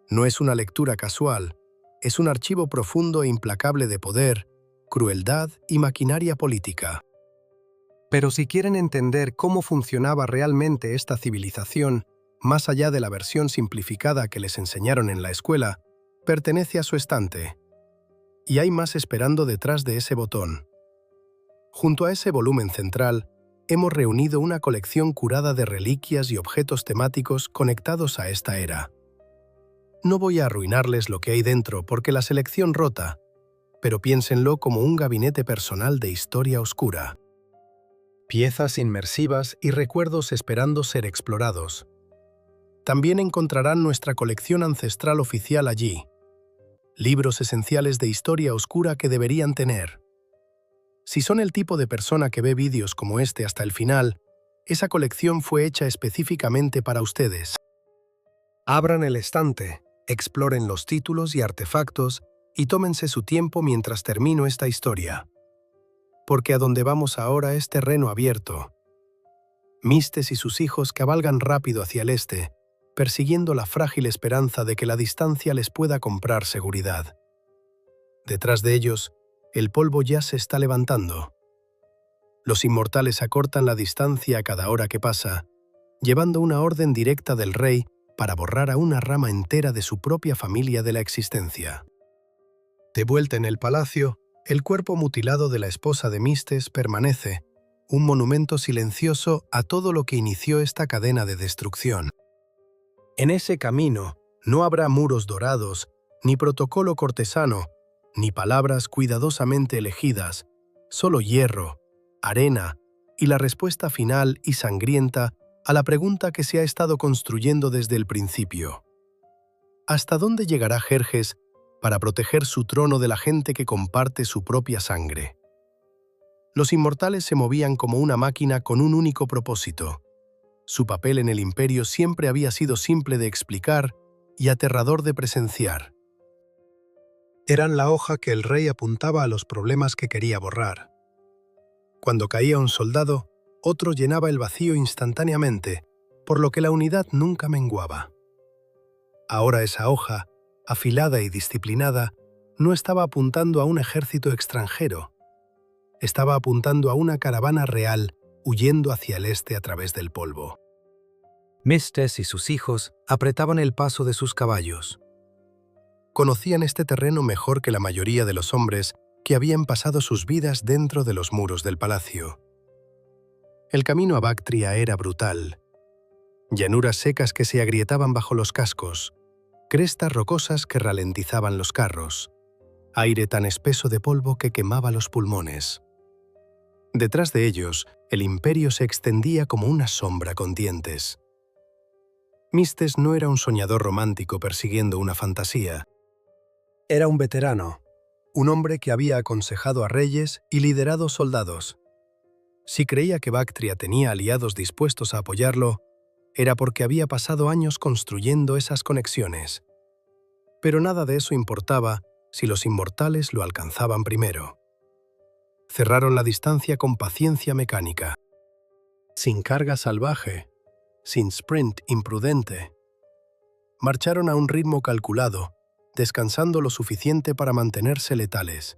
No es una lectura casual, es un archivo profundo e implacable de poder, crueldad y maquinaria política. Pero si quieren entender cómo funcionaba realmente esta civilización, más allá de la versión simplificada que les enseñaron en la escuela, pertenece a su estante. Y hay más esperando detrás de ese botón. Junto a ese volumen central, hemos reunido una colección curada de reliquias y objetos temáticos conectados a esta era. No voy a arruinarles lo que hay dentro porque la selección rota, pero piénsenlo como un gabinete personal de historia oscura. Piezas inmersivas y recuerdos esperando ser explorados. También encontrarán nuestra colección ancestral oficial allí. Libros esenciales de historia oscura que deberían tener. Si son el tipo de persona que ve vídeos como este hasta el final, esa colección fue hecha específicamente para ustedes. Abran el estante, exploren los títulos y artefactos y tómense su tiempo mientras termino esta historia. Porque a donde vamos ahora es terreno abierto. Mistes y sus hijos cabalgan rápido hacia el este, persiguiendo la frágil esperanza de que la distancia les pueda comprar seguridad. Detrás de ellos, el polvo ya se está levantando. Los inmortales acortan la distancia a cada hora que pasa, llevando una orden directa del rey para borrar a una rama entera de su propia familia de la existencia. De vuelta en el palacio, el cuerpo mutilado de la esposa de Mistes permanece, un monumento silencioso a todo lo que inició esta cadena de destrucción. En ese camino no habrá muros dorados, ni protocolo cortesano, ni palabras cuidadosamente elegidas, solo hierro, arena y la respuesta final y sangrienta a la pregunta que se ha estado construyendo desde el principio. ¿Hasta dónde llegará Jerjes para proteger su trono de la gente que comparte su propia sangre? Los inmortales se movían como una máquina con un único propósito. Su papel en el imperio siempre había sido simple de explicar y aterrador de presenciar. Eran la hoja que el rey apuntaba a los problemas que quería borrar. Cuando caía un soldado, otro llenaba el vacío instantáneamente, por lo que la unidad nunca menguaba. Ahora esa hoja, afilada y disciplinada, no estaba apuntando a un ejército extranjero. Estaba apuntando a una caravana real huyendo hacia el este a través del polvo. Mistes y sus hijos apretaban el paso de sus caballos. Conocían este terreno mejor que la mayoría de los hombres que habían pasado sus vidas dentro de los muros del palacio. El camino a Bactria era brutal. Llanuras secas que se agrietaban bajo los cascos, crestas rocosas que ralentizaban los carros, aire tan espeso de polvo que quemaba los pulmones. Detrás de ellos, el imperio se extendía como una sombra con dientes. Mistes no era un soñador romántico persiguiendo una fantasía. Era un veterano, un hombre que había aconsejado a reyes y liderado soldados. Si creía que Bactria tenía aliados dispuestos a apoyarlo, era porque había pasado años construyendo esas conexiones. Pero nada de eso importaba si los inmortales lo alcanzaban primero. Cerraron la distancia con paciencia mecánica, sin carga salvaje, sin sprint imprudente. Marcharon a un ritmo calculado, descansando lo suficiente para mantenerse letales.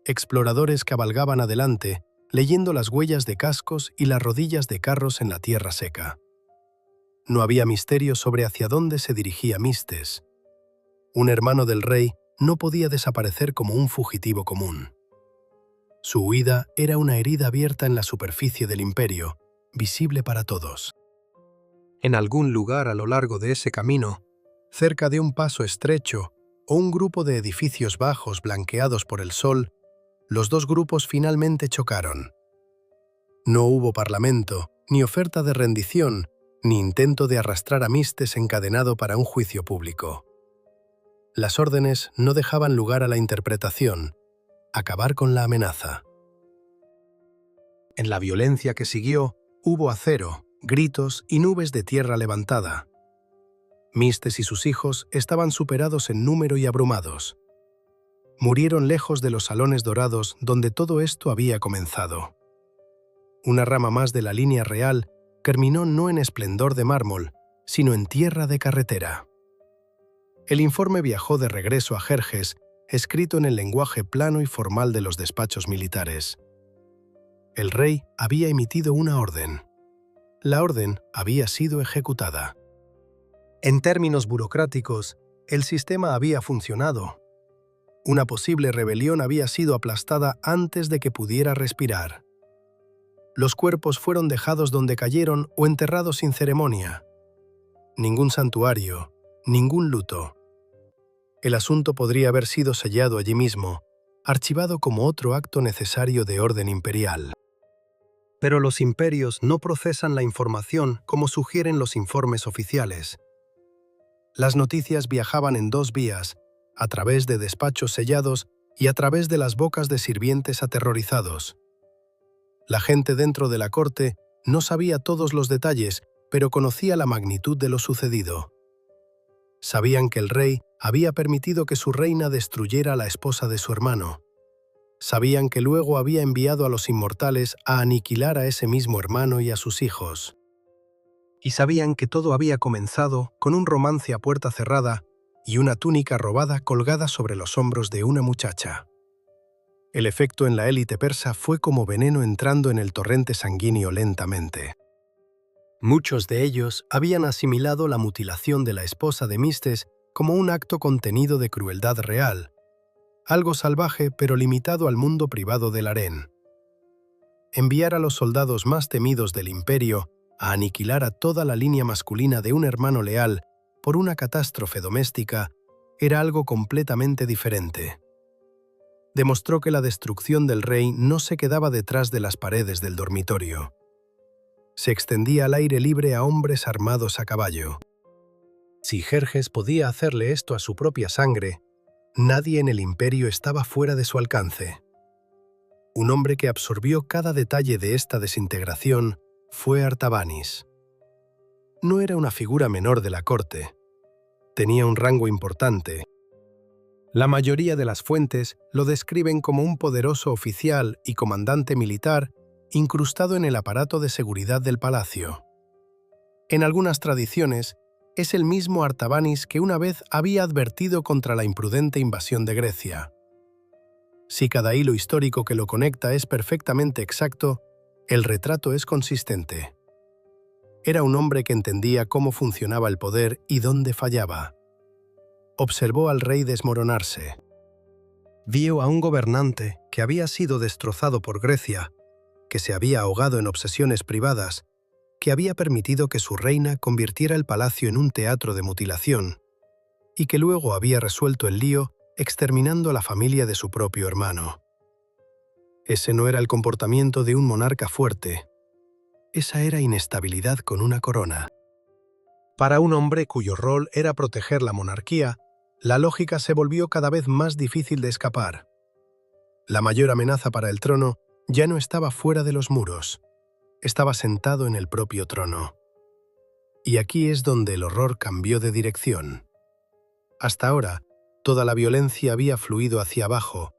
Exploradores cabalgaban adelante, leyendo las huellas de cascos y las rodillas de carros en la tierra seca. No había misterio sobre hacia dónde se dirigía Mistes. Un hermano del rey no podía desaparecer como un fugitivo común. Su huida era una herida abierta en la superficie del imperio, visible para todos. En algún lugar a lo largo de ese camino, cerca de un paso estrecho o un grupo de edificios bajos blanqueados por el sol, los dos grupos finalmente chocaron. No hubo parlamento, ni oferta de rendición, ni intento de arrastrar a Mistes encadenado para un juicio público. Las órdenes no dejaban lugar a la interpretación, acabar con la amenaza. En la violencia que siguió, hubo acero, gritos y nubes de tierra levantada. Mistes y sus hijos estaban superados en número y abrumados. Murieron lejos de los salones dorados donde todo esto había comenzado. Una rama más de la línea real terminó no en esplendor de mármol, sino en tierra de carretera. El informe viajó de regreso a Jerjes, escrito en el lenguaje plano y formal de los despachos militares. El rey había emitido una orden. La orden había sido ejecutada. En términos burocráticos, el sistema había funcionado. Una posible rebelión había sido aplastada antes de que pudiera respirar. Los cuerpos fueron dejados donde cayeron o enterrados sin ceremonia. Ningún santuario, ningún luto. El asunto podría haber sido sellado allí mismo, archivado como otro acto necesario de orden imperial. Pero los imperios no procesan la información como sugieren los informes oficiales. Las noticias viajaban en dos vías, a través de despachos sellados y a través de las bocas de sirvientes aterrorizados. La gente dentro de la corte no sabía todos los detalles, pero conocía la magnitud de lo sucedido. Sabían que el rey había permitido que su reina destruyera a la esposa de su hermano. Sabían que luego había enviado a los inmortales a aniquilar a ese mismo hermano y a sus hijos. Y sabían que todo había comenzado con un romance a puerta cerrada y una túnica robada colgada sobre los hombros de una muchacha. El efecto en la élite persa fue como veneno entrando en el torrente sanguíneo lentamente. Muchos de ellos habían asimilado la mutilación de la esposa de Mistes como un acto contenido de crueldad real, algo salvaje pero limitado al mundo privado del harén. Enviar a los soldados más temidos del imperio a aniquilar a toda la línea masculina de un hermano leal por una catástrofe doméstica era algo completamente diferente. demostró que la destrucción del rey no se quedaba detrás de las paredes del dormitorio. Se extendía al aire libre a hombres armados a caballo. Si Jerjes podía hacerle esto a su propia sangre, nadie en el imperio estaba fuera de su alcance. Un hombre que absorbió cada detalle de esta desintegración fue Artabanis. No era una figura menor de la corte. Tenía un rango importante. La mayoría de las fuentes lo describen como un poderoso oficial y comandante militar incrustado en el aparato de seguridad del palacio. En algunas tradiciones, es el mismo Artabanis que una vez había advertido contra la imprudente invasión de Grecia. Si cada hilo histórico que lo conecta es perfectamente exacto, el retrato es consistente. Era un hombre que entendía cómo funcionaba el poder y dónde fallaba. Observó al rey desmoronarse. Vio a un gobernante que había sido destrozado por Grecia, que se había ahogado en obsesiones privadas, que había permitido que su reina convirtiera el palacio en un teatro de mutilación, y que luego había resuelto el lío exterminando a la familia de su propio hermano. Ese no era el comportamiento de un monarca fuerte. Esa era inestabilidad con una corona. Para un hombre cuyo rol era proteger la monarquía, la lógica se volvió cada vez más difícil de escapar. La mayor amenaza para el trono ya no estaba fuera de los muros, estaba sentado en el propio trono. Y aquí es donde el horror cambió de dirección. Hasta ahora, toda la violencia había fluido hacia abajo,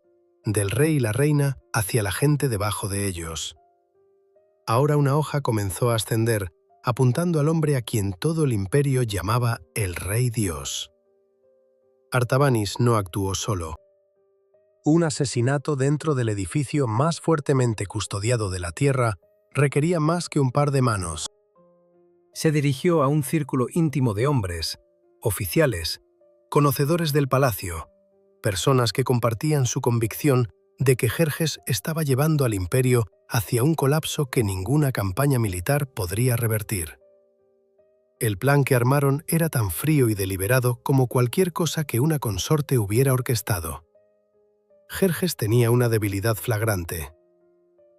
del rey y la reina hacia la gente debajo de ellos. Ahora una hoja comenzó a ascender, apuntando al hombre a quien todo el imperio llamaba el Rey Dios. Artabanis no actuó solo. Un asesinato dentro del edificio más fuertemente custodiado de la tierra requería más que un par de manos. Se dirigió a un círculo íntimo de hombres, oficiales, conocedores del palacio, personas que compartían su convicción de que Jerjes estaba llevando al imperio hacia un colapso que ninguna campaña militar podría revertir. El plan que armaron era tan frío y deliberado como cualquier cosa que una consorte hubiera orquestado. Jerjes tenía una debilidad flagrante.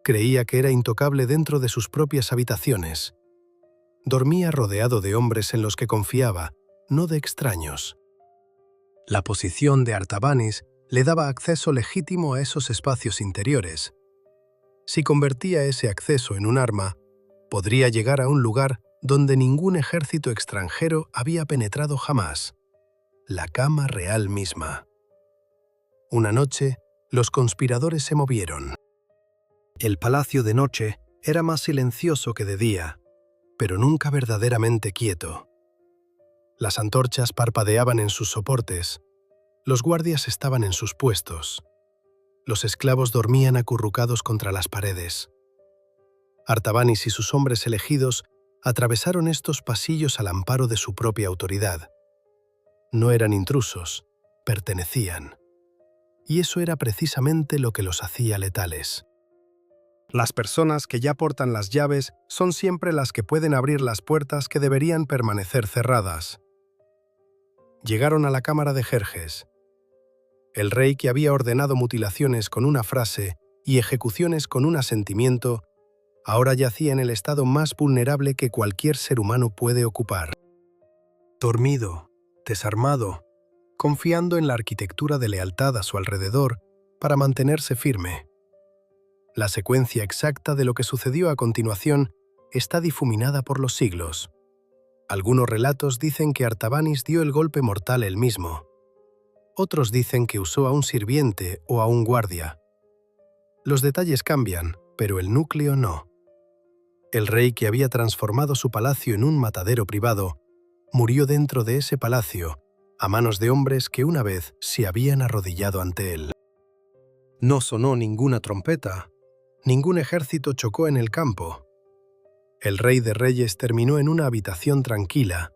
Creía que era intocable dentro de sus propias habitaciones. Dormía rodeado de hombres en los que confiaba, no de extraños. La posición de Artabanis le daba acceso legítimo a esos espacios interiores. Si convertía ese acceso en un arma, podría llegar a un lugar donde ningún ejército extranjero había penetrado jamás: la cama real misma. Una noche, los conspiradores se movieron. El palacio de noche era más silencioso que de día, pero nunca verdaderamente quieto. Las antorchas parpadeaban en sus soportes, los guardias estaban en sus puestos, los esclavos dormían acurrucados contra las paredes. Artabanis y sus hombres elegidos atravesaron estos pasillos al amparo de su propia autoridad. No eran intrusos, pertenecían. Y eso era precisamente lo que los hacía letales. Las personas que ya portan las llaves son siempre las que pueden abrir las puertas que deberían permanecer cerradas. Llegaron a la cámara de Jerjes. El rey, que había ordenado mutilaciones con una frase y ejecuciones con un asentimiento, ahora yacía en el estado más vulnerable que cualquier ser humano puede ocupar. Dormido, desarmado, confiando en la arquitectura de lealtad a su alrededor para mantenerse firme. La secuencia exacta de lo que sucedió a continuación está difuminada por los siglos. Algunos relatos dicen que Artabanis dio el golpe mortal él mismo. Otros dicen que usó a un sirviente o a un guardia. Los detalles cambian, pero el núcleo no. El rey, que había transformado su palacio en un matadero privado, murió dentro de ese palacio, a manos de hombres que una vez se habían arrodillado ante él. No sonó ninguna trompeta, ningún ejército chocó en el campo. El rey de reyes terminó en una habitación tranquila,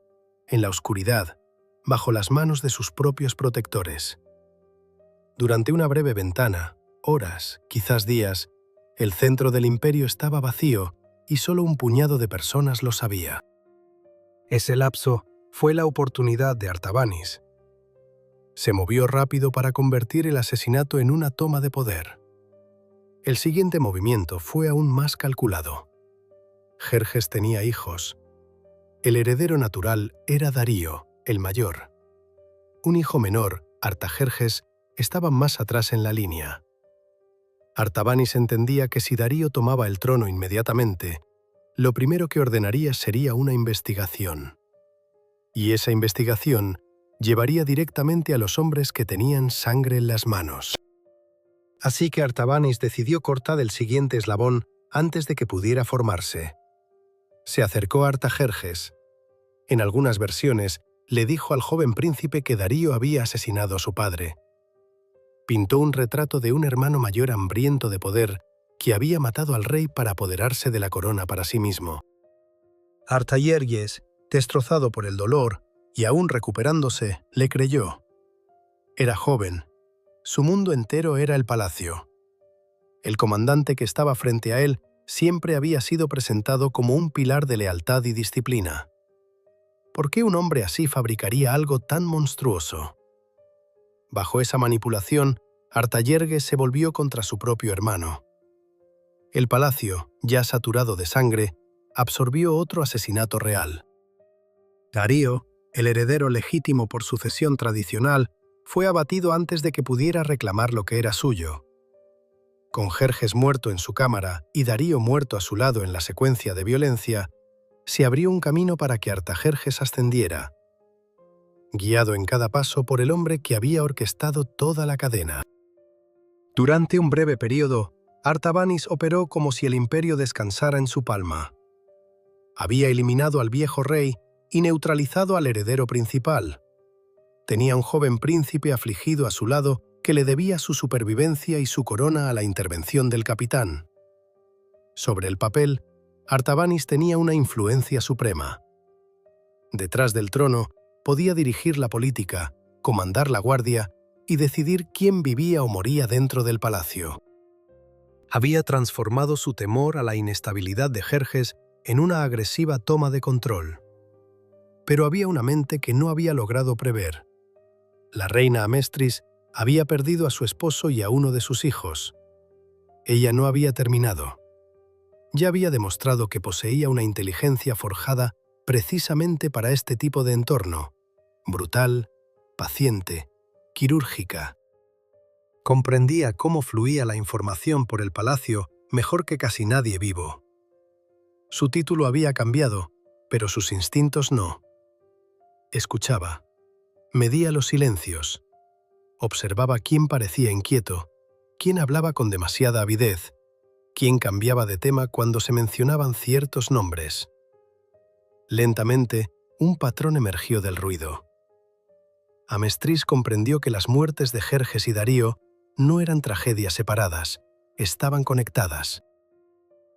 en la oscuridad, bajo las manos de sus propios protectores. Durante una breve ventana, horas, quizás días, el centro del imperio estaba vacío y solo un puñado de personas lo sabía. Ese lapso fue la oportunidad de Artabanis. Se movió rápido para convertir el asesinato en una toma de poder. El siguiente movimiento fue aún más calculado. Jerjes tenía hijos. El heredero natural era Darío, el mayor. Un hijo menor, Artajerjes, estaba más atrás en la línea. Artabanis entendía que si Darío tomaba el trono inmediatamente, lo primero que ordenaría sería una investigación. Y esa investigación llevaría directamente a los hombres que tenían sangre en las manos. Así que Artabanis decidió cortar el siguiente eslabón antes de que pudiera formarse. Se acercó a Artajerjes. En algunas versiones, le dijo al joven príncipe que Darío había asesinado a su padre. Pintó un retrato de un hermano mayor hambriento de poder que había matado al rey para apoderarse de la corona para sí mismo. Artajerjes, destrozado por el dolor y aún recuperándose, le creyó. Era joven. Su mundo entero era el palacio. El comandante que estaba frente a él siempre había sido presentado como un pilar de lealtad y disciplina. ¿Por qué un hombre así fabricaría algo tan monstruoso? Bajo esa manipulación, Artajerjes se volvió contra su propio hermano. El palacio, ya saturado de sangre, absorbió otro asesinato real. Darío, el heredero legítimo por sucesión tradicional, fue abatido antes de que pudiera reclamar lo que era suyo. Con Jerjes muerto en su cámara y Darío muerto a su lado en la secuencia de violencia, se abrió un camino para que Artajerjes ascendiera, guiado en cada paso por el hombre que había orquestado toda la cadena. Durante un breve periodo, Artabanis operó como si el imperio descansara en su palma. Había eliminado al viejo rey y neutralizado al heredero principal. Tenía un joven príncipe afligido a su lado que le debía su supervivencia y su corona a la intervención del capitán. Sobre el papel, Artabanis tenía una influencia suprema. Detrás del trono, podía dirigir la política, comandar la guardia y decidir quién vivía o moría dentro del palacio. Había transformado su temor a la inestabilidad de Jerjes en una agresiva toma de control. Pero había una mente que no había logrado prever. La reina Amestris había perdido a su esposo y a uno de sus hijos. Ella no había terminado. Ya había demostrado que poseía una inteligencia forjada precisamente para este tipo de entorno, brutal, paciente, quirúrgica. Comprendía cómo fluía la información por el palacio mejor que casi nadie vivo. Su título había cambiado, pero sus instintos no. Escuchaba, medía los silencios, observaba quién parecía inquieto, quién hablaba con demasiada avidez, quién cambiaba de tema cuando se mencionaban ciertos nombres. Lentamente, un patrón emergió del ruido. Amestris comprendió que las muertes de Jerjes y Darío no eran tragedias separadas, estaban conectadas.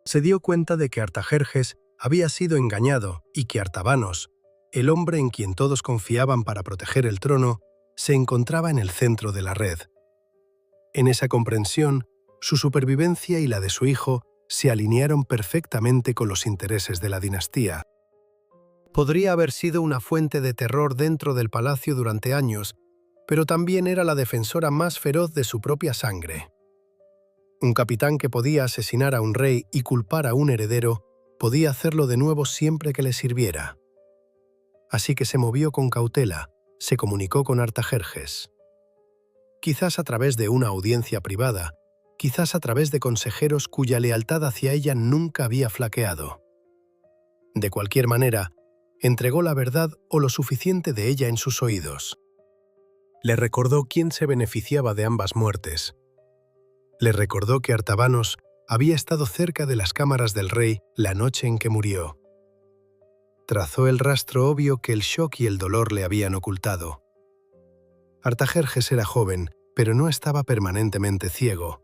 Se dio cuenta de que Artajerjes había sido engañado y que Artabanos, el hombre en quien todos confiaban para proteger el trono, se encontraba en el centro de la red. En esa comprensión, su supervivencia y la de su hijo se alinearon perfectamente con los intereses de la dinastía. Podría haber sido una fuente de terror dentro del palacio durante años, pero también era la defensora más feroz de su propia sangre. Un capitán que podía asesinar a un rey y culpar a un heredero, podía hacerlo de nuevo siempre que le sirviera. Así que se movió con cautela, se comunicó con Artajerjes. Quizás a través de una audiencia privada, quizás a través de consejeros cuya lealtad hacia ella nunca había flaqueado. De cualquier manera, entregó la verdad o lo suficiente de ella en sus oídos. Le recordó quién se beneficiaba de ambas muertes. Le recordó que Artabanos había estado cerca de las cámaras del rey la noche en que murió. Trazó el rastro obvio que el shock y el dolor le habían ocultado. Artajerjes era joven, pero no estaba permanentemente ciego.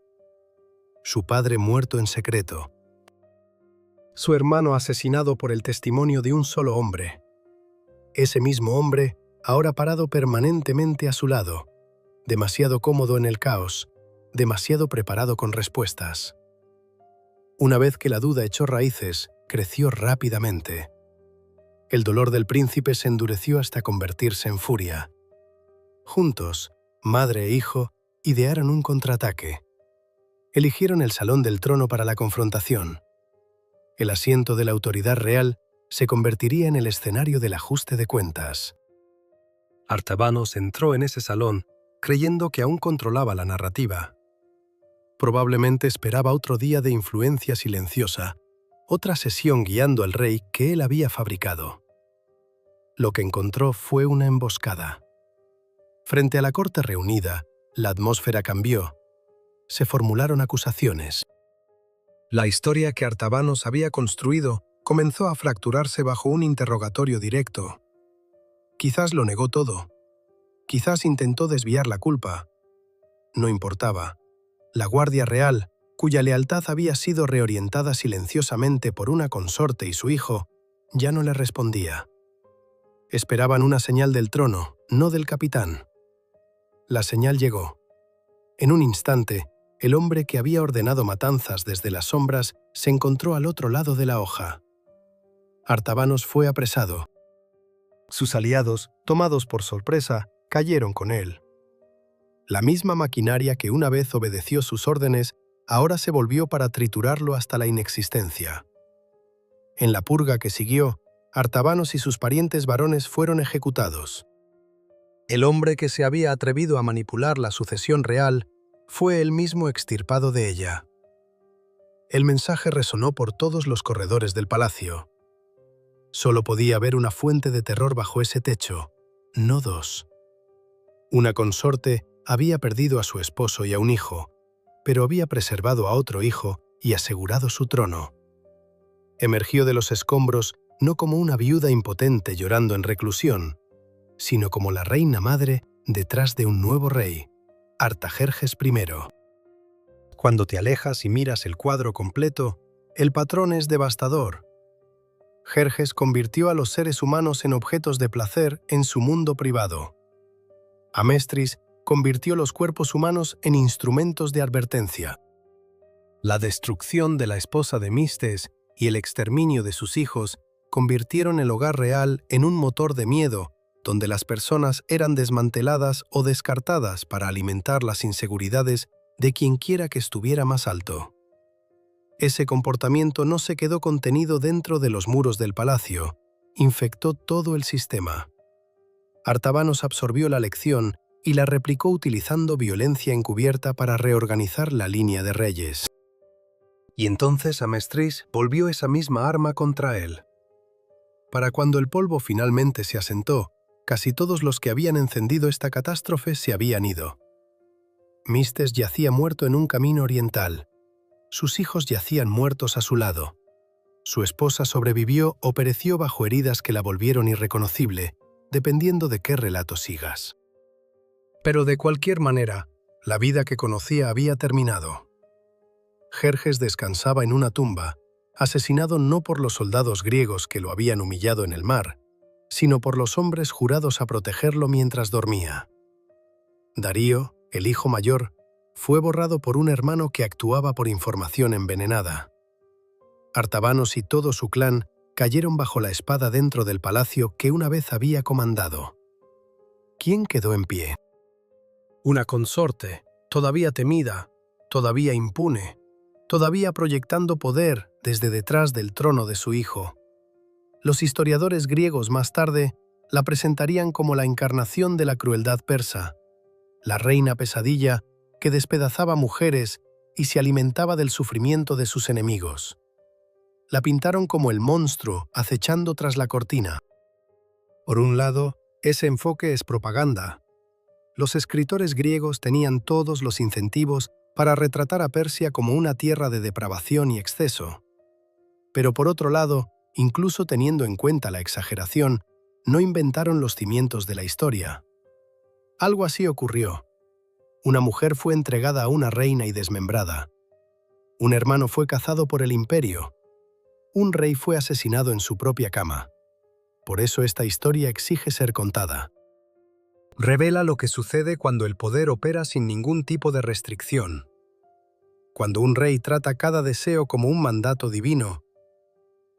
Su padre muerto en secreto. Su hermano asesinado por el testimonio de un solo hombre. Ese mismo hombre, ahora parado permanentemente a su lado, demasiado cómodo en el caos, demasiado preparado con respuestas. Una vez que la duda echó raíces, creció rápidamente. El dolor del príncipe se endureció hasta convertirse en furia. Juntos, madre e hijo idearon un contraataque. Eligieron el salón del trono para la confrontación. El asiento de la autoridad real se convertiría en el escenario del ajuste de cuentas. Artabanos entró en ese salón creyendo que aún controlaba la narrativa. Probablemente esperaba otro día de influencia silenciosa, otra sesión guiando al rey que él había fabricado. Lo que encontró fue una emboscada. Frente a la corte reunida, la atmósfera cambió. Se formularon acusaciones. La historia que Artabanos había construido comenzó a fracturarse bajo un interrogatorio directo. Quizás lo negó todo. Quizás intentó desviar la culpa. No importaba. La Guardia Real, cuya lealtad había sido reorientada silenciosamente por una consorte y su hijo, ya no le respondía. Esperaban una señal del trono, no del capitán. La señal llegó. En un instante, el hombre que había ordenado matanzas desde las sombras se encontró al otro lado de la hoja. Artabanos fue apresado. Sus aliados, tomados por sorpresa, cayeron con él. La misma maquinaria que una vez obedeció sus órdenes, ahora se volvió para triturarlo hasta la inexistencia. En la purga que siguió, Artabanos y sus parientes varones fueron ejecutados. El hombre que se había atrevido a manipular la sucesión real fue él mismo extirpado de ella. El mensaje resonó por todos los corredores del palacio. Solo podía haber una fuente de terror bajo ese techo, no dos. Una consorte había perdido a su esposo y a un hijo, pero había preservado a otro hijo y asegurado su trono. Emergió de los escombros no como una viuda impotente llorando en reclusión, sino como la reina madre detrás de un nuevo rey, Artajerjes I. Cuando te alejas y miras el cuadro completo, el patrón es devastador. Jerjes convirtió a los seres humanos en objetos de placer en su mundo privado. Amestris convirtió los cuerpos humanos en instrumentos de advertencia. La destrucción de la esposa de Mistes y el exterminio de sus hijos convirtieron el hogar real en un motor de miedo, donde las personas eran desmanteladas o descartadas para alimentar las inseguridades de quienquiera que estuviera más alto. Ese comportamiento no se quedó contenido dentro de los muros del palacio, infectó todo el sistema. Artabanos absorbió la lección y la replicó utilizando violencia encubierta para reorganizar la línea de reyes. Y entonces Amestris volvió esa misma arma contra él. Para cuando el polvo finalmente se asentó, casi todos los que habían encendido esta catástrofe se habían ido. Mistes yacía muerto en un camino oriental. Sus hijos yacían muertos a su lado. Su esposa sobrevivió o pereció bajo heridas que la volvieron irreconocible, dependiendo de qué relato sigas. Pero de cualquier manera, la vida que conocía había terminado. Jerjes descansaba en una tumba, asesinado no por los soldados griegos que lo habían humillado en el mar, sino por los hombres jurados a protegerlo mientras dormía. Darío, el hijo mayor, fue borrado por un hermano que actuaba por información envenenada. Artabanos y todo su clan cayeron bajo la espada dentro del palacio que una vez había comandado. ¿Quién quedó en pie? Una consorte, todavía temida, todavía impune, todavía proyectando poder desde detrás del trono de su hijo. Los historiadores griegos más tarde la presentarían como la encarnación de la crueldad persa, la reina pesadilla que despedazaba mujeres y se alimentaba del sufrimiento de sus enemigos. La pintaron como el monstruo acechando tras la cortina. Por un lado, ese enfoque es propaganda. Los escritores griegos tenían todos los incentivos para retratar a Persia como una tierra de depravación y exceso. Pero por otro lado, incluso teniendo en cuenta la exageración, no inventaron los cimientos de la historia. Algo así ocurrió. Una mujer fue entregada a una reina y desmembrada. Un hermano fue cazado por el imperio. Un rey fue asesinado en su propia cama. Por eso esta historia exige ser contada. Revela lo que sucede cuando el poder opera sin ningún tipo de restricción. Cuando un rey trata cada deseo como un mandato divino.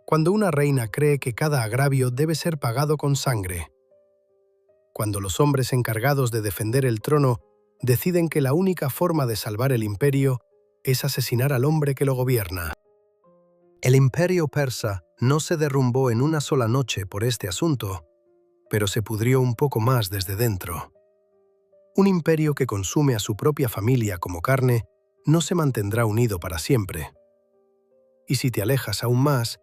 Cuando una reina cree que cada agravio debe ser pagado con sangre. cuando los hombres encargados de defender el trono deciden que la única forma de salvar el imperio es asesinar al hombre que lo gobierna. El imperio persa no se derrumbó en una sola noche por este asunto, pero se pudrió un poco más desde dentro. Un imperio que consume a su propia familia como carne no se mantendrá unido para siempre. Y si te alejas aún más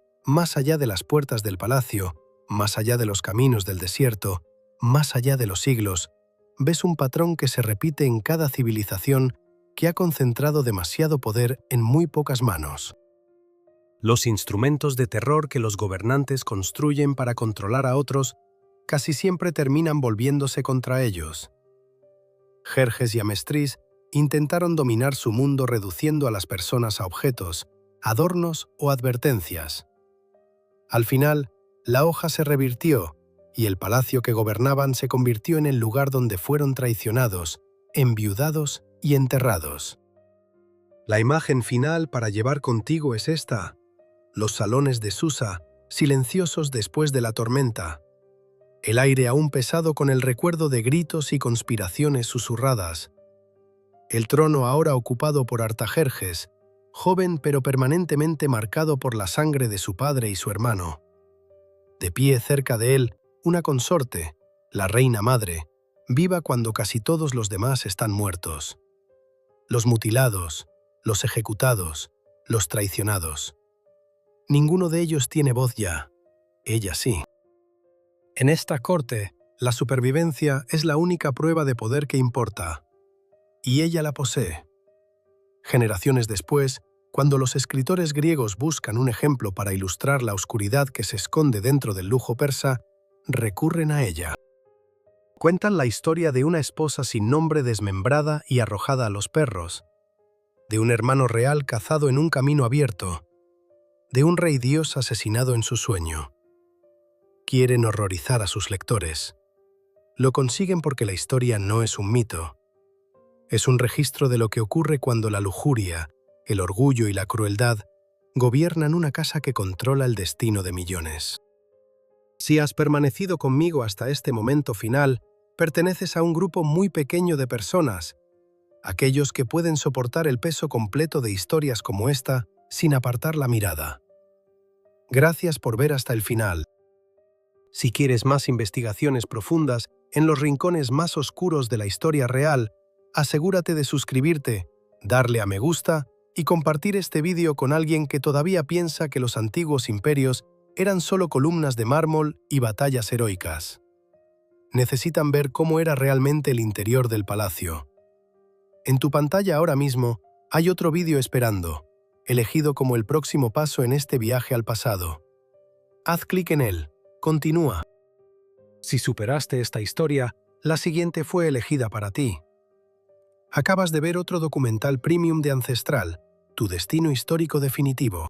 allá de las puertas del palacio, más allá de los caminos del desierto, más allá de los siglos, ves un patrón que se repite en cada civilización que ha concentrado demasiado poder en muy pocas manos. Los instrumentos de terror que los gobernantes construyen para controlar a otros casi siempre terminan volviéndose contra ellos. Jerjes y Amestris intentaron dominar su mundo reduciendo a las personas a objetos, adornos o advertencias. Al final, la hoja se revirtió y el palacio que gobernaban se convirtió en el lugar donde fueron traicionados, enviudados y enterrados. La imagen final para llevar contigo es esta: los salones de Susa, silenciosos después de la tormenta. El aire aún pesado con el recuerdo de gritos y conspiraciones susurradas. El trono ahora ocupado por Artajerjes, joven pero permanentemente marcado por la sangre de su padre y su hermano. De pie cerca de él, una consorte, la reina madre, viva cuando casi todos los demás están muertos. Los mutilados, los ejecutados, los traicionados. Ninguno de ellos tiene voz ya, ella sí. En esta corte, la supervivencia es la única prueba de poder que importa, y ella la posee. Generaciones después, cuando los escritores griegos buscan un ejemplo para ilustrar la oscuridad que se esconde dentro del lujo persa, recurren a ella. Cuentan la historia de una esposa sin nombre desmembrada y arrojada a los perros, de un hermano real cazado en un camino abierto, de un rey dios asesinado en su sueño. Quieren horrorizar a sus lectores. Lo consiguen porque la historia no es un mito. Es un registro de lo que ocurre cuando la lujuria, el orgullo y la crueldad gobiernan una casa que controla el destino de millones. Si has permanecido conmigo hasta este momento final, perteneces a un grupo muy pequeño de personas, aquellos que pueden soportar el peso completo de historias como esta sin apartar la mirada. Gracias por ver hasta el final. Si quieres más investigaciones profundas en los rincones más oscuros de la historia real, asegúrate de suscribirte, darle a me gusta y compartir este vídeo con alguien que todavía piensa que los antiguos imperios eran solo columnas de mármol y batallas heroicas. Necesitan ver cómo era realmente el interior del palacio. En tu pantalla ahora mismo hay otro vídeo esperando, elegido como el próximo paso en este viaje al pasado. Haz clic en él. Continúa. Si superaste esta historia, la siguiente fue elegida para ti. Acabas de ver otro documental premium de Ancestral, tu destino histórico definitivo.